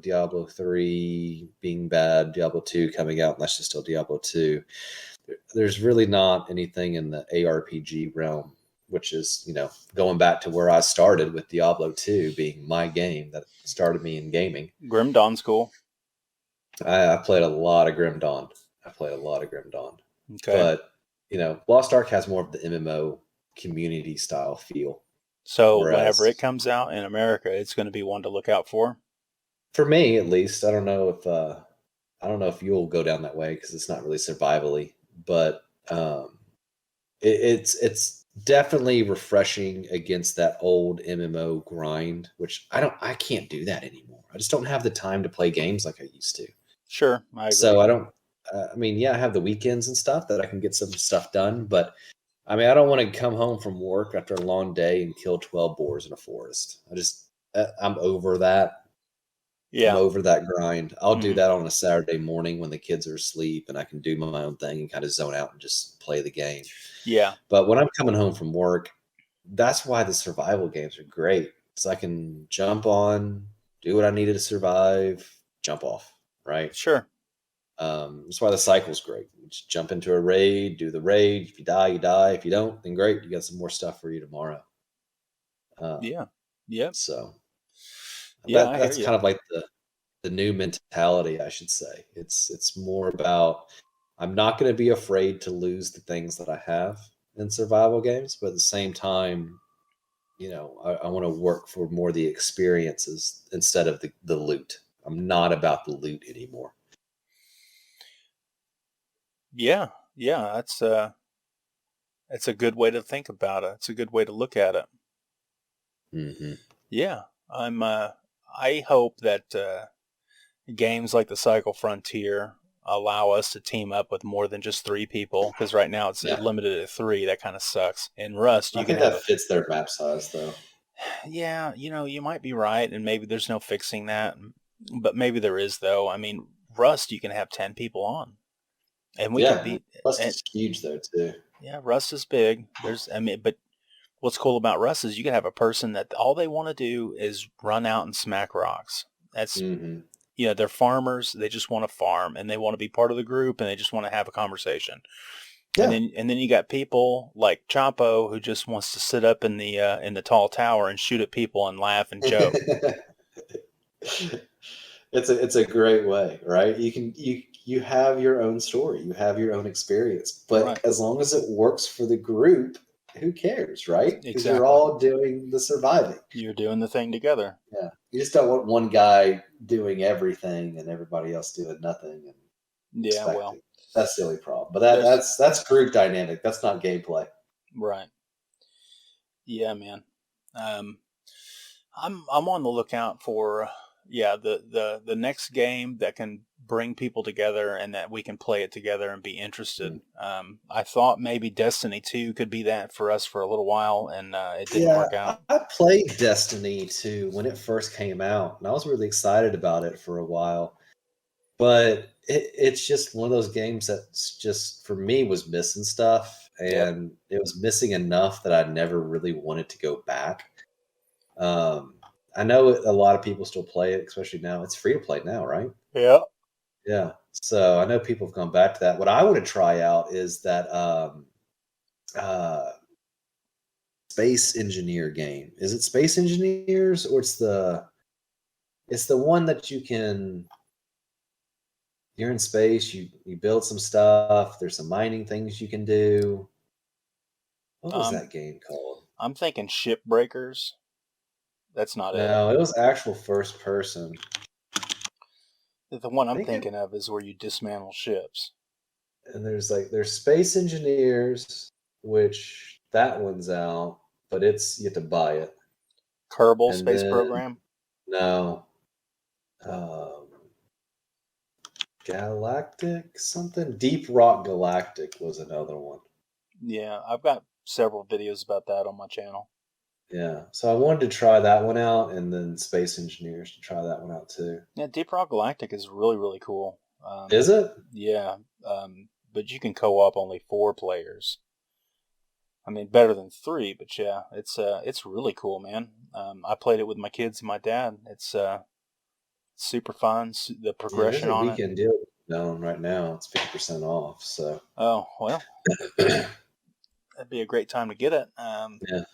Diablo 3 being bad, Diablo 2 coming out, and that's just still Diablo 2. There's really not anything in the ARPG realm, which is going back to where I started with Diablo 2 being my game that started me in gaming. Grim Dawn's cool. I played a lot of Grim Dawn. Okay. But Lost Ark has more of the MMO community style feel. So Whereas, whenever it comes out in America, it's going to be one to look out for. For me, at least, I don't know if you'll go down that way because it's not really survivally, but it's definitely refreshing against that old MMO grind, which I can't do that anymore. I just don't have the time to play games like I used to. Sure, I agree. So I don't. I mean, yeah, I have the weekends and stuff that I can get some stuff done, but I mean, I don't want to come home from work after a long day and kill 12 boars in a forest. I'm over that. Yeah. I'm over that grind. I'll do Mhm. that on a Saturday morning when the kids are asleep and I can do my own thing and kind of zone out and just play the game. Yeah. But when I'm coming home from work, that's why the survival games are great. So I can jump on, do what I needed to survive, jump off, right? Sure. That's why the cycle's great. You just jump into a raid, do the raid. If you die, you die. If you don't, then great. You got some more stuff for you tomorrow. Yeah. Yep. So Yeah, I hear that's you. kind of like the new mentality, I should say. It's more about I'm not going to be afraid to lose the things that I have in survival games, but at the same time, I want to work for more the experiences instead of the loot. I'm not about the loot anymore. Yeah. Yeah, that's a good way to think about it. It's a good way to look at it. Mm-hmm. Yeah. I hope that games like the Cycle Frontier allow us to team up with more than just 3 people, because right now it's Yeah. limited to 3. That kind of sucks. In Rust, I you can think have that fits their map size, though. Yeah, you might be right, and maybe there's no fixing that, but maybe there is, though. I mean, Rust, you can have 10 people on, and we can Yeah, beat. Rust And is huge, though, too. yeah, Rust is big. But what's cool about Rust is you can have a person that all they want to do is run out and smack rocks. That's Mm-hmm. they're farmers. They just want to farm, and they want to be part of the group, and they just want to have a conversation. Yeah. And then you got people like Chapo who just wants to sit up in the tall tower and shoot at people and laugh and joke. It's a great way, right? You have your own story, you have your own experience, Right. but as long as it works for the group, who cares, right? Because you're Exactly. all doing the surviving. You're doing the thing together. Yeah, you just don't want one guy doing everything and everybody else doing nothing and Yeah, well, expecting. That's the only problem. But there's that's group dynamic. That's not gameplay. right. Yeah, man. Um, I'm on the lookout for the next game that can bring people together and that we can play it together and be interested. I thought maybe Destiny 2 could be that for us for a little while, and it didn't Yeah, work out. I played Destiny 2 when it first came out, and I was really excited about it for a while. But it's just one of those games that's just for me was missing stuff, Yep. and it was missing enough that I never really wanted to go back. Um, I know a lot of people still play it, especially now. It's free to play now, right? Yeah. Yeah. So I know people have gone back to that. What I want to try out is that uh, Space Engineer game. Is it Space Engineers or it's the one that you're in space, you build some stuff, there's some mining things you can do. What was Um, that game called? I'm thinking Shipbreakers. That's not it. No, it was actual first person. The one I I'm think it thinking of is where you dismantle ships. and there's Space Engineers, which that one's out. but you have to buy it. Kerbal And Space then Program? no, um, Galactic something. Deep Rock Galactic was another one. Yeah, I've got several videos about that on my channel. Yeah, so I wanted to try that one out, and then Space Engineers to try that one out too. Yeah, Deep Rock Galactic is really, really cool. Is it? Yeah, but you can co-op only 4 players. I mean, better than 3, but yeah, it's really cool, man. I played it with my kids and my dad. It's super fun. The Yeah, there's progression a on it. weekend deal going right now. It's 50% off. So Oh well, yeah, that'd be a great time to get it.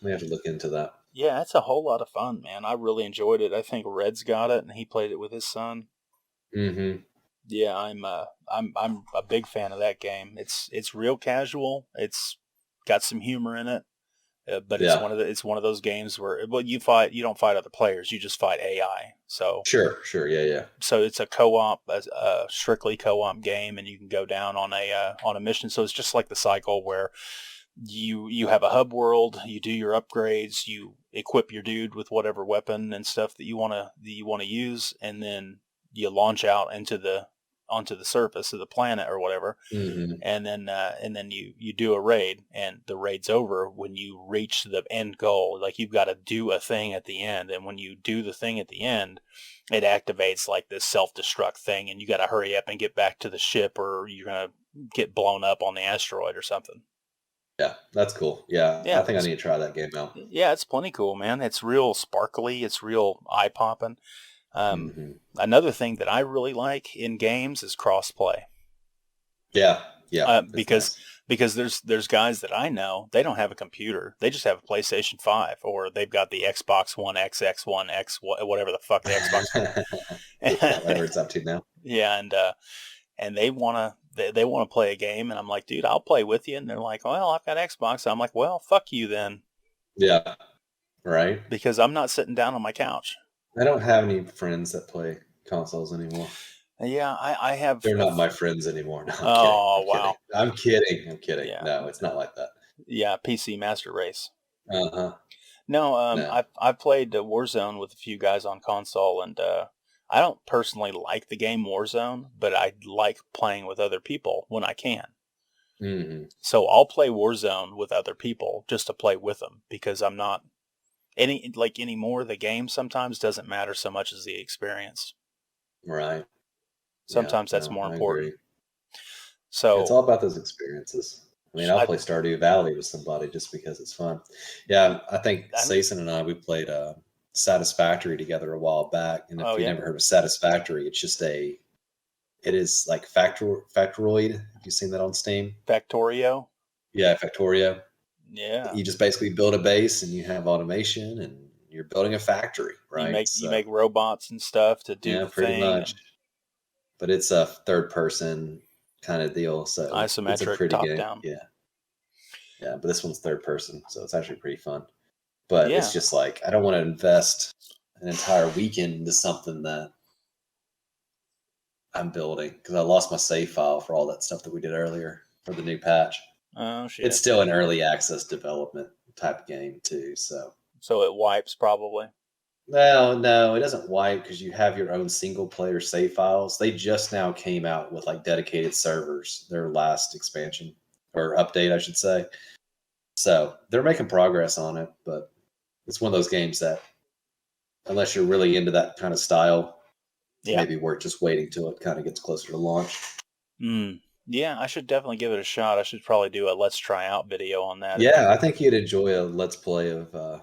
we have to look into that. Yeah, it's a whole lot of fun, man. I really enjoyed it. I think Red's got it, and he played it with his son. Mm-hmm. Yeah, I'm a big fan of that game. It's real casual. It's got some humor in it, but Yeah. it's one of those games where you don't fight other players. You just fight AI. So Sure. Yeah. so it's a co-op, a strictly co-op game, and you can go down on a mission. So it's just like the cycle where you have a hub world, you do your upgrades, you equip your dude with whatever weapon and stuff that you wanna use, and then you launch out onto the surface of the planet or whatever, Mm-hmm. and then you do a raid, and the raid's over when you reach the end goal. Like, you've got to do a thing at the end, and when you do the thing at the end, it activates like this self-destruct thing, and you got to hurry up and get back to the ship, or you're gonna get blown up on the asteroid or something. Yeah, that's cool. Yeah, I Yeah, think I need to try that game out. yeah, it's plenty cool, man. It's real sparkly. It's real eye popping. Mm-hmm. Another thing that I really like in games is crossplay. Yeah, that's Because nice. there's guys that I know, they don't have a computer. They just have a PlayStation 5, or they've got the Xbox One X, X1 X, whatever the fuck the Xbox Yeah, One. whatever it's up to now. Yeah, and they want to play a game, and I'm like, dude, I'll play with you. And they're like, well, I've got Xbox. I'm like, well, fuck you then, Yeah, right. because I'm not sitting down on my couch. I don't have any friends that play consoles anymore. Yeah, I have. They're not my friends anymore. No, I'm kidding. Oh, I'm kidding. wow. I'm kidding. I'm kidding. Yeah, No, it's not like that. yeah, PC Master Race. Uh-huh. No, No. I've played Warzone with a few guys on console, and I don't personally like the game Warzone, but I like playing with other people when I can. Mm-hmm. So I'll play Warzone with other people just to play with them, because I'm not anymore. The game sometimes doesn't matter so much as the experience. Right. Yeah, Sometimes that's no, more I important. agree. Yeah, it's So all about those experiences. I mean, I'll I, play Stardew Valley with somebody just because it's fun. Yeah, I think I Sason and I, we played Satisfactory together a while back. And if oh you yeah, never heard of Satisfactory, it is like Factoroid. Have you seen that on Steam? Factorio. Yeah, Factorio. Yeah, You just basically build a base and you have automation and you're building a factory, right? you So, make robots and stuff to do yeah, the pretty thing, much. and But it's a third person kind of deal. So it's a isometric pretty top game. down. Yeah. Yeah. But this one's third person. So it's actually pretty fun. But it's Yeah. just like, I don't want to invest an entire weekend into something that I'm building because I lost my save file for all that stuff that we did earlier for the new patch. Oh It's shit. still an early access development type game, too. So, So it wipes probably. well, no, it doesn't wipe because you have your own single player save files. They just now came out with like dedicated servers, their last expansion or update, I should say. So they're making progress on it, but it's one of those games that, unless you're really into that kind of style, Yeah. maybe worth just waiting till it kind of gets closer to launch. Yeah, I should definitely give it a shot. I should probably do a let's try out video on that. Yeah, I think you'd enjoy a let's play of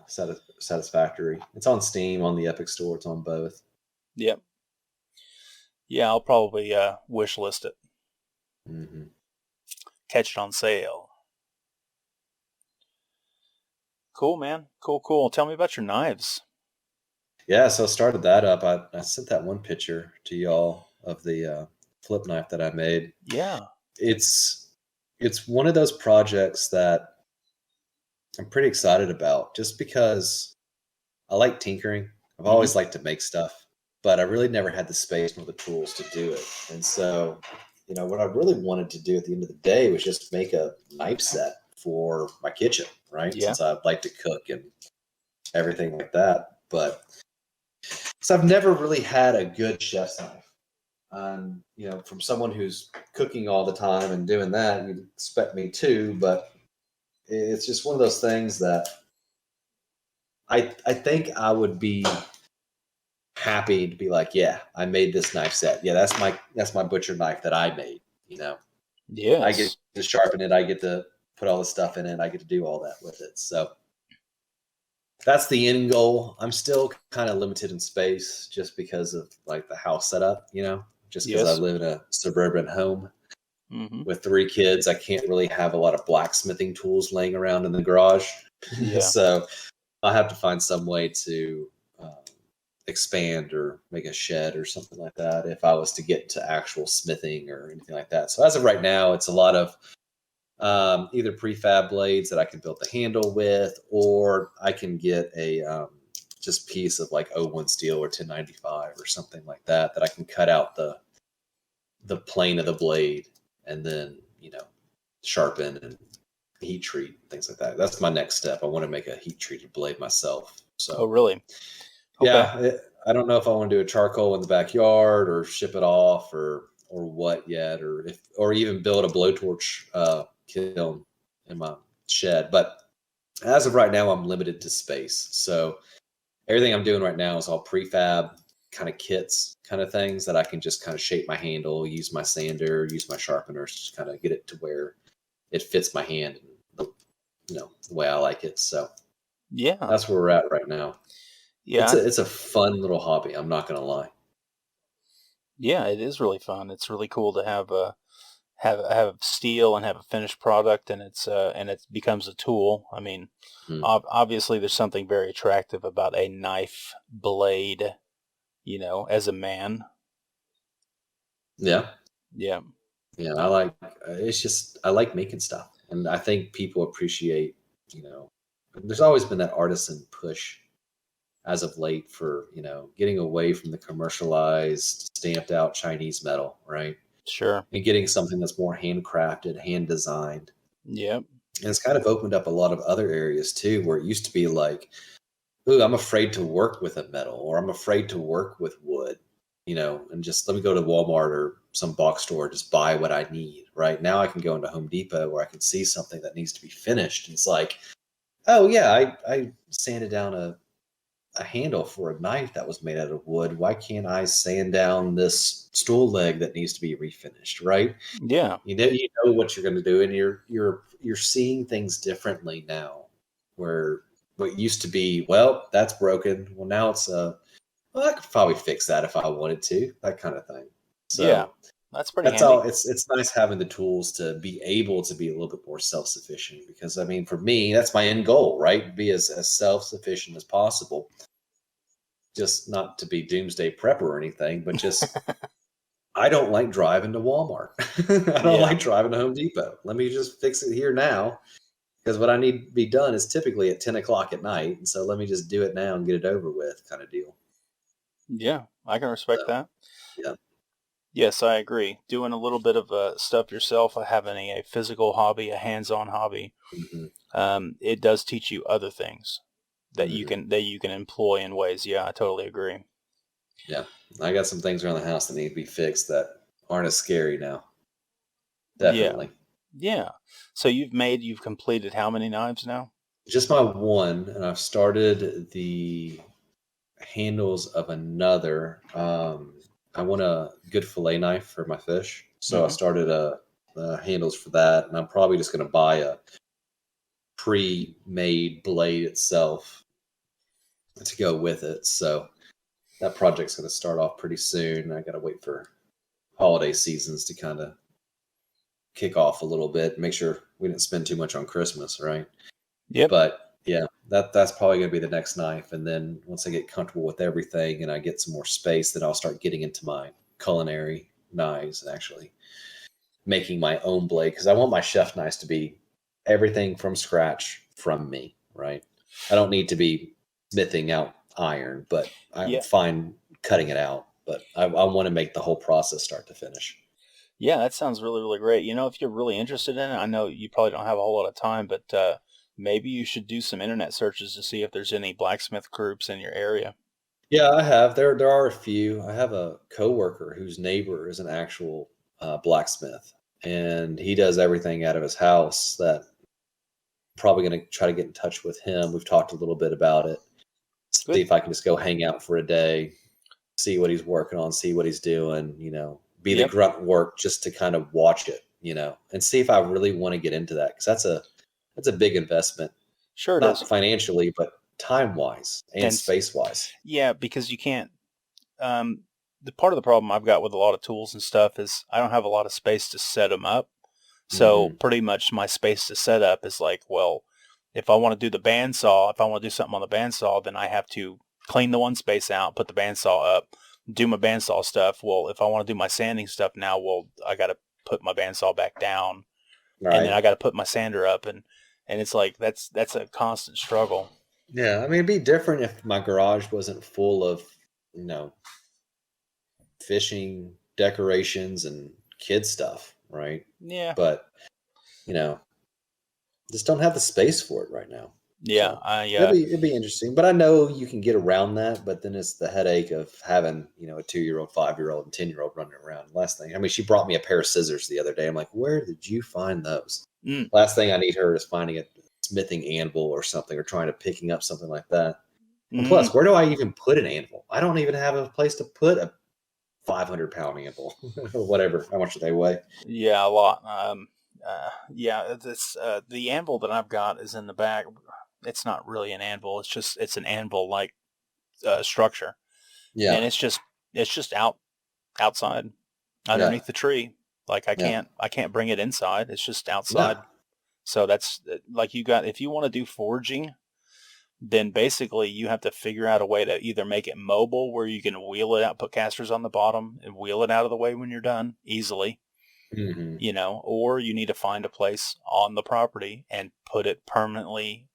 Satisfactory. It's on Steam, on the Epic Store. It's on both. Yep. Yeah, I'll probably wish list it. Mm-hmm. Catch it on sale. Cool, man. Cool. Tell me about your knives. Yeah, so I started that up. I sent that one picture to y'all of the flip knife that I made. Yeah. It's one of those projects that I'm pretty excited about just because I like tinkering. I've always liked to make stuff, but I really never had the space nor the tools to do it. And so, what I really wanted to do at the end of the day was just make a knife set for my kitchen, right? Yeah. Since I like to cook and everything like that. But so I've never really had a good chef's knife. You know, from someone who's cooking all the time and doing that, you'd expect me to, but it's just one of those things that I think I would be happy to be like, yeah, I made this knife set. Yeah, that's my butcher knife that I made. You know, I get Yes. to sharpen it. I get to put all the stuff in it. I get to do all that with it. So that's the end goal. I'm still kind of limited in space just because of like the house setup, you know, just because I Yes. live in a suburban home Mm-hmm. with 3 kids. I can't really have a lot of blacksmithing tools laying around in the garage. Yeah. So I'll have to find some way to expand or make a shed or something like that if I was to get into actual smithing or anything like that. So as of right now, it's a lot of either prefab blades that I can build the handle with, or I can get a just piece of like O1 steel or 1095 or something like that that I can cut out the plane of the blade and then, you know, sharpen and heat treat, things like that. That's my next step. I want to make a heat treated blade myself. So Oh, really? Okay. yeah, I don't know if I want to do a charcoal in the backyard or ship it off or what yet, or even build a blowtorch kiln in my shed. But as of right now, I'm limited to space. So everything I'm doing right now is all prefab kind of kits, kind of things that I can just kind of shape my handle, use my sander, use my sharpeners to kind of get it to where it fits my hand, you know, the way I like it. So Yeah. that's where we're at right now. Yeah. It's a fun little hobby. I'm not going to lie. Yeah, it is really fun. It's really cool to have steel and have a finished product, and it becomes a tool. I mean, Mm. obviously, there's something very attractive about a knife blade. You know, as a man. Yeah. Yeah. Yeah. I like, it's just, I like making stuff. And I think people appreciate, you know, there's always been that artisan push as of late for, you know, getting away from the commercialized, stamped out Chinese metal, right? Sure. And getting something that's more handcrafted, hand designed. Yep. And it's kind of opened up a lot of other areas too, where it used to be like, ooh, I'm afraid to work with a metal, or I'm afraid to work with wood, you know, and just let me go to Walmart or some box store, just buy what I need. Right now, I can go into Home Depot where I can see something that needs to be finished. And it's like, oh yeah, I sanded down a handle for a knife that was made out of wood. Why can't I sand down this stool leg that needs to be refinished? Right? Yeah. You know what you're going to do, and you're seeing things differently now. Where what used to be, well, that's broken. Well, now it's well, I could probably fix that if I wanted to, that kind of thing. Yeah. So That's pretty that's all. handy. It's nice having the tools to be able to be a little bit more self sufficient. Because I mean, for me, that's my end goal, right? Be as self sufficient as possible. Just not to be doomsday prepper or anything, but just I don't like driving to Walmart. I don't Yeah. like driving to Home Depot. Let me just fix it here now, because what I need to be done is typically at 10 o'clock at night. And so let me just do it now and get it over with, kind of deal. Yeah. I can respect So, that. yeah. Yes, I agree. Doing a little bit of stuff yourself, having a physical hobby, a hands-on hobby, Hmm. it does teach you other things Hmm. that you can employ in ways. Yeah, I totally agree. Yeah. I got some things around the house that need to be fixed that aren't as scary now. Yeah. Definitely. Yeah. So you've completed how many knives now? Just my one, and I've started the handles of another. I want a good fillet knife for my fish, so I Mm-hmm. started handles for that, and I'm probably just going to buy a pre-made blade itself to go with it. So that project's going to start off pretty soon. I got to wait for holiday seasons to kind of kick off a little bit, make sure we didn't spend too much on Christmas, right? Yep. But yeah, that's probably going to be the next knife. And then once I get comfortable with everything and I get some more space, then I'll start getting into my culinary knives and actually making my own blade, because I want my chef knives to be everything from scratch from me, right? I don't need to be smithing out iron, but I'm Yeah. fine cutting it out. But I want to make the whole process start to finish. Yeah, that sounds really, really great. If you're really interested in it, I know you probably don't have a whole lot of time, but maybe you should do some internet searches to see if there's any blacksmith groups in your area. Yeah, I have. There are a few. I have a coworker whose neighbor is an actual blacksmith, and he does everything out of his house. That probably going to try to get in touch with him. We've talked a little bit about it. See Good. if I can just go hang out for a day, see what he's working on, see what he's doing. Be the Yep. grunt work just to kind of watch it. And see if I really want to get into that because that's a big investment, Sure it is. not financially, but time wise and And space wise. yeah, because you can't. The part of the problem I've got with a lot of tools and stuff is I don't have a lot of space to set them up. So Hmm. pretty much my space to set up is like, well, if I want to do the bandsaw, if I want to do something on the bandsaw, then I have to clean the one space out, put the bandsaw up, do my bandsaw stuff. Well, if I want to do my sanding stuff now, well, I got to put my bandsaw back down, and then Right. I got to put my sander up, and it's like that's a constant struggle. Yeah. I mean, it'd be different if my garage wasn't full of, you know, fishing decorations and kid stuff, right? Yeah, But, you know, just don't have the space for it right now. yeah, So I it'd be interesting. But I know you can get around that, but then it's the headache of having, a 2-year-old, 5-year-old, and 10-year-old running around. Last thing. I mean, she brought me a pair of scissors the other day. I'm like, where did you find those? mm, Last thing I need her is finding a smithing anvil or something or trying to picking up something like that. And mm, plus, where do I even put an anvil? I don't even have a place to put a 500-pound anvil or whatever. How much do they weigh? yeah, a lot. Yeah, this the anvil that I've got is in the back. It's not really an anvil. It's an anvil like structure, and Yeah, it's just outside yeah, underneath the tree. Like yeah. I can't bring it inside. It's just outside. No. So that's like you got if you want to do forging, then basically you have to figure out a way to either make it mobile where you can wheel it out, put casters on the bottom and wheel it out of the way when you're done easily, Hmm. or you need to find a place on the property and put it permanently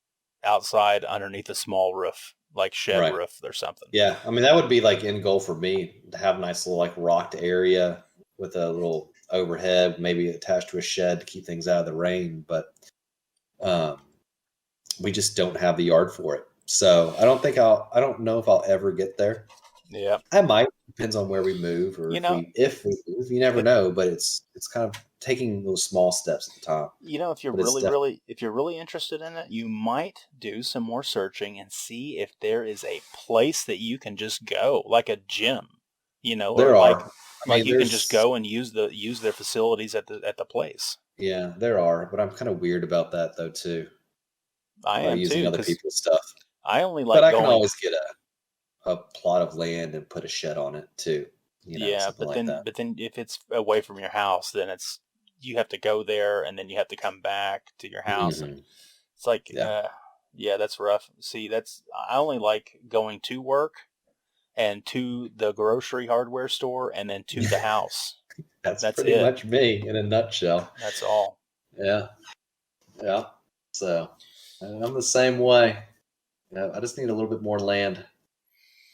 outside underneath a small roof, like shed Right. roof or something. Yeah. I mean, that would be like end goal for me to have a nice little like rocked area with a little overhead, maybe attached to a shed to keep things out of the rain. But um, we just don't have the yard for it. So I don't know if I'll ever get there. Yeah. I might. Depends on where we move or You if know, we move. You never if know, but it's kind of taking those small steps at the time. if you're But it's really, definitely really, if you're really interested in it, you might do some more searching and see if there is a place that you can just go, like a gym, or there are. I like mean, you can just there's go and use their facilities at the place. yeah, there are, but I'm kind of weird about that though too, I about am using too, other because people's stuff. I only But like I can going. always get a plot of land and put a shed on it too, Yeah, something like that. but then if it's away from your house, then you have to go there and then you have to come back to your house, and Hmm. it's like, Yeah, yeah, that's rough. See, I only like going to work and to the grocery hardware store and then to the house. that's That's pretty it. much me in a nutshell. That's all. Yeah, yeah. So I'm the same way. I just need a little bit more land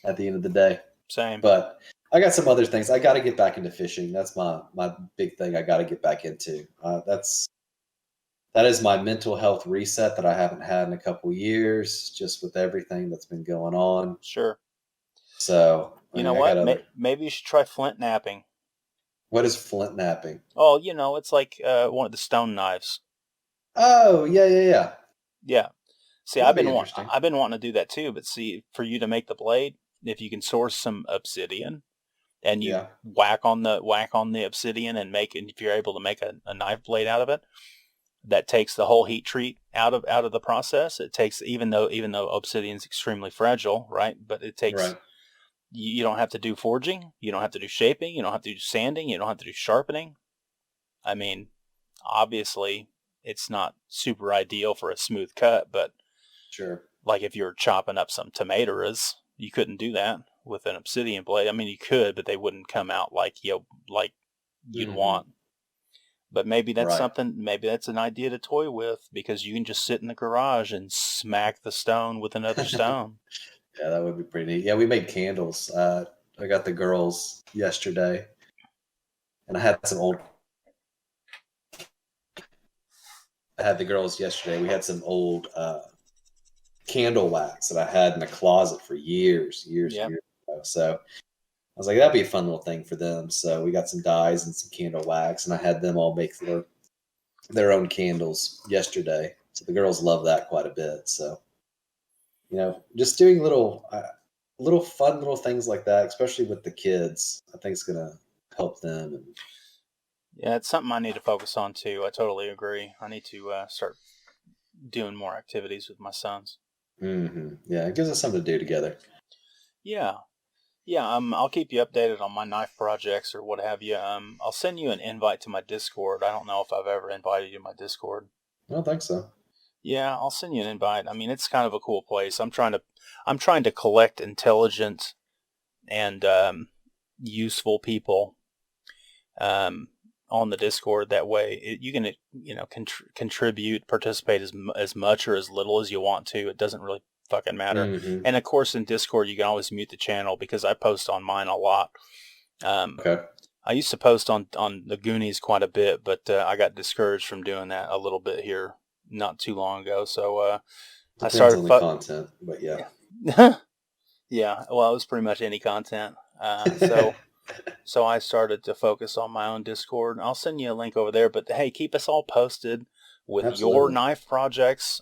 at the end of the day. Same. But I got some other things. I got to get back into fishing. That's my big thing. I got to get back into. That is my mental health reset that I haven't had in a couple years, just with everything that's been going on. Sure. So I You mean, know I got what? other. Maybe you should try flint napping. What is flint napping? Oh, it's like one of the stone knives. Oh yeah, yeah, yeah. Yeah. See, That'd be interesting. I've been wanting to do that too, but see, for you to make the blade, if you can source some obsidian and you Yeah. whack on the obsidian and and if you're able to make a knife blade out of it, that takes the whole heat treat out of the process. It takes even though obsidian's extremely fragile, right? But it takes Right. you don't have to do forging, you don't have to do shaping, you don't have to do sanding, you don't have to do sharpening. I mean, obviously, it's not super ideal for a smooth cut, but Sure. like if you're chopping up some tomatoes, you couldn't do that with an obsidian blade. I mean, you could, but they wouldn't come out like you'd Hmm. want. But maybe that's Right. something. Maybe that's an idea to toy with because you can just sit in the garage and smack the stone with another stone. Yeah, that would be pretty neat. Yeah, we made candles. I got the girls yesterday, and I had some old had the girls yesterday. We had some old candle wax that I had in the closet for years ago. So I was like, that'd be a fun little thing for them. So we got some dyes and some candle wax, and I had them all make their own candles yesterday. So the girls love that quite a bit. So, just doing little fun little things like that, especially with the kids, I think it's going to help them. And yeah, it's something I need to focus on too. I totally agree. I need to start doing more activities with my sons. Yeah, it gives us something to do together. Yeah. Yeah, I'll keep you updated on my knife projects or what have you. I'll send you an invite to my Discord. I don't know if I've ever invited you to my Discord. I don't think so. Yeah, I'll send you an invite. I mean, it's kind of a cool place. I'm trying to collect intelligent and useful people on the Discord. That way, you can contribute, participate as much or as little as you want to. It doesn't really fucking matter. And of course, in Discord, you can always mute the channel because I post on mine a lot. Okay. I used to post on the Goonies quite a bit, but I got discouraged from doing that a little bit here not too long ago. So I started on the content, but yeah. Yeah, well, it was pretty much any content. So I started to focus on my own Discord. I'll send you a link over there. But hey, keep us all posted with your knife projects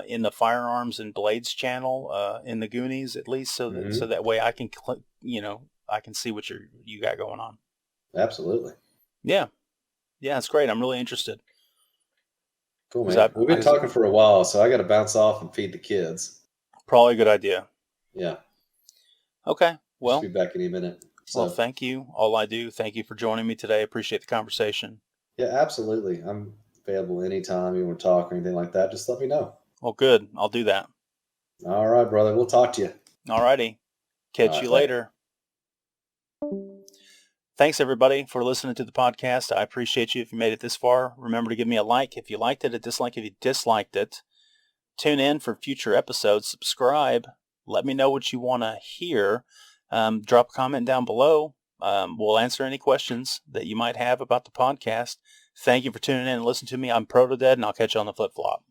in the Firearms and Blades channel in the Goonies, at least, so that way I can I can see what you got going on. Absolutely. Yeah, it's great. I'm really interested. Cool, man. We've been talking for a while, so I got to bounce off and feed the kids. Probably a good idea. Yeah. Okay. Well, I'll be back any minute. So. Well, thank you. All I do. Thank you for joining me today. Appreciate the conversation. Yeah, absolutely. I'm available anytime you want to talk or anything like that. Just let me know. Well, good. I'll do that. All right, brother. We'll talk to you. All righty. Catch you later. Thanks, everybody, for listening to the podcast. I appreciate you if you made it this far. Remember to give me a like if you liked it, a dislike if you disliked it. Tune in for future episodes. Subscribe. Let me know what you want to hear. Drop a comment down below. We'll answer any questions that you might have about the podcast. Thank you for tuning in and listening to me. I'm Protodead, and I'll catch you on the flip-flop.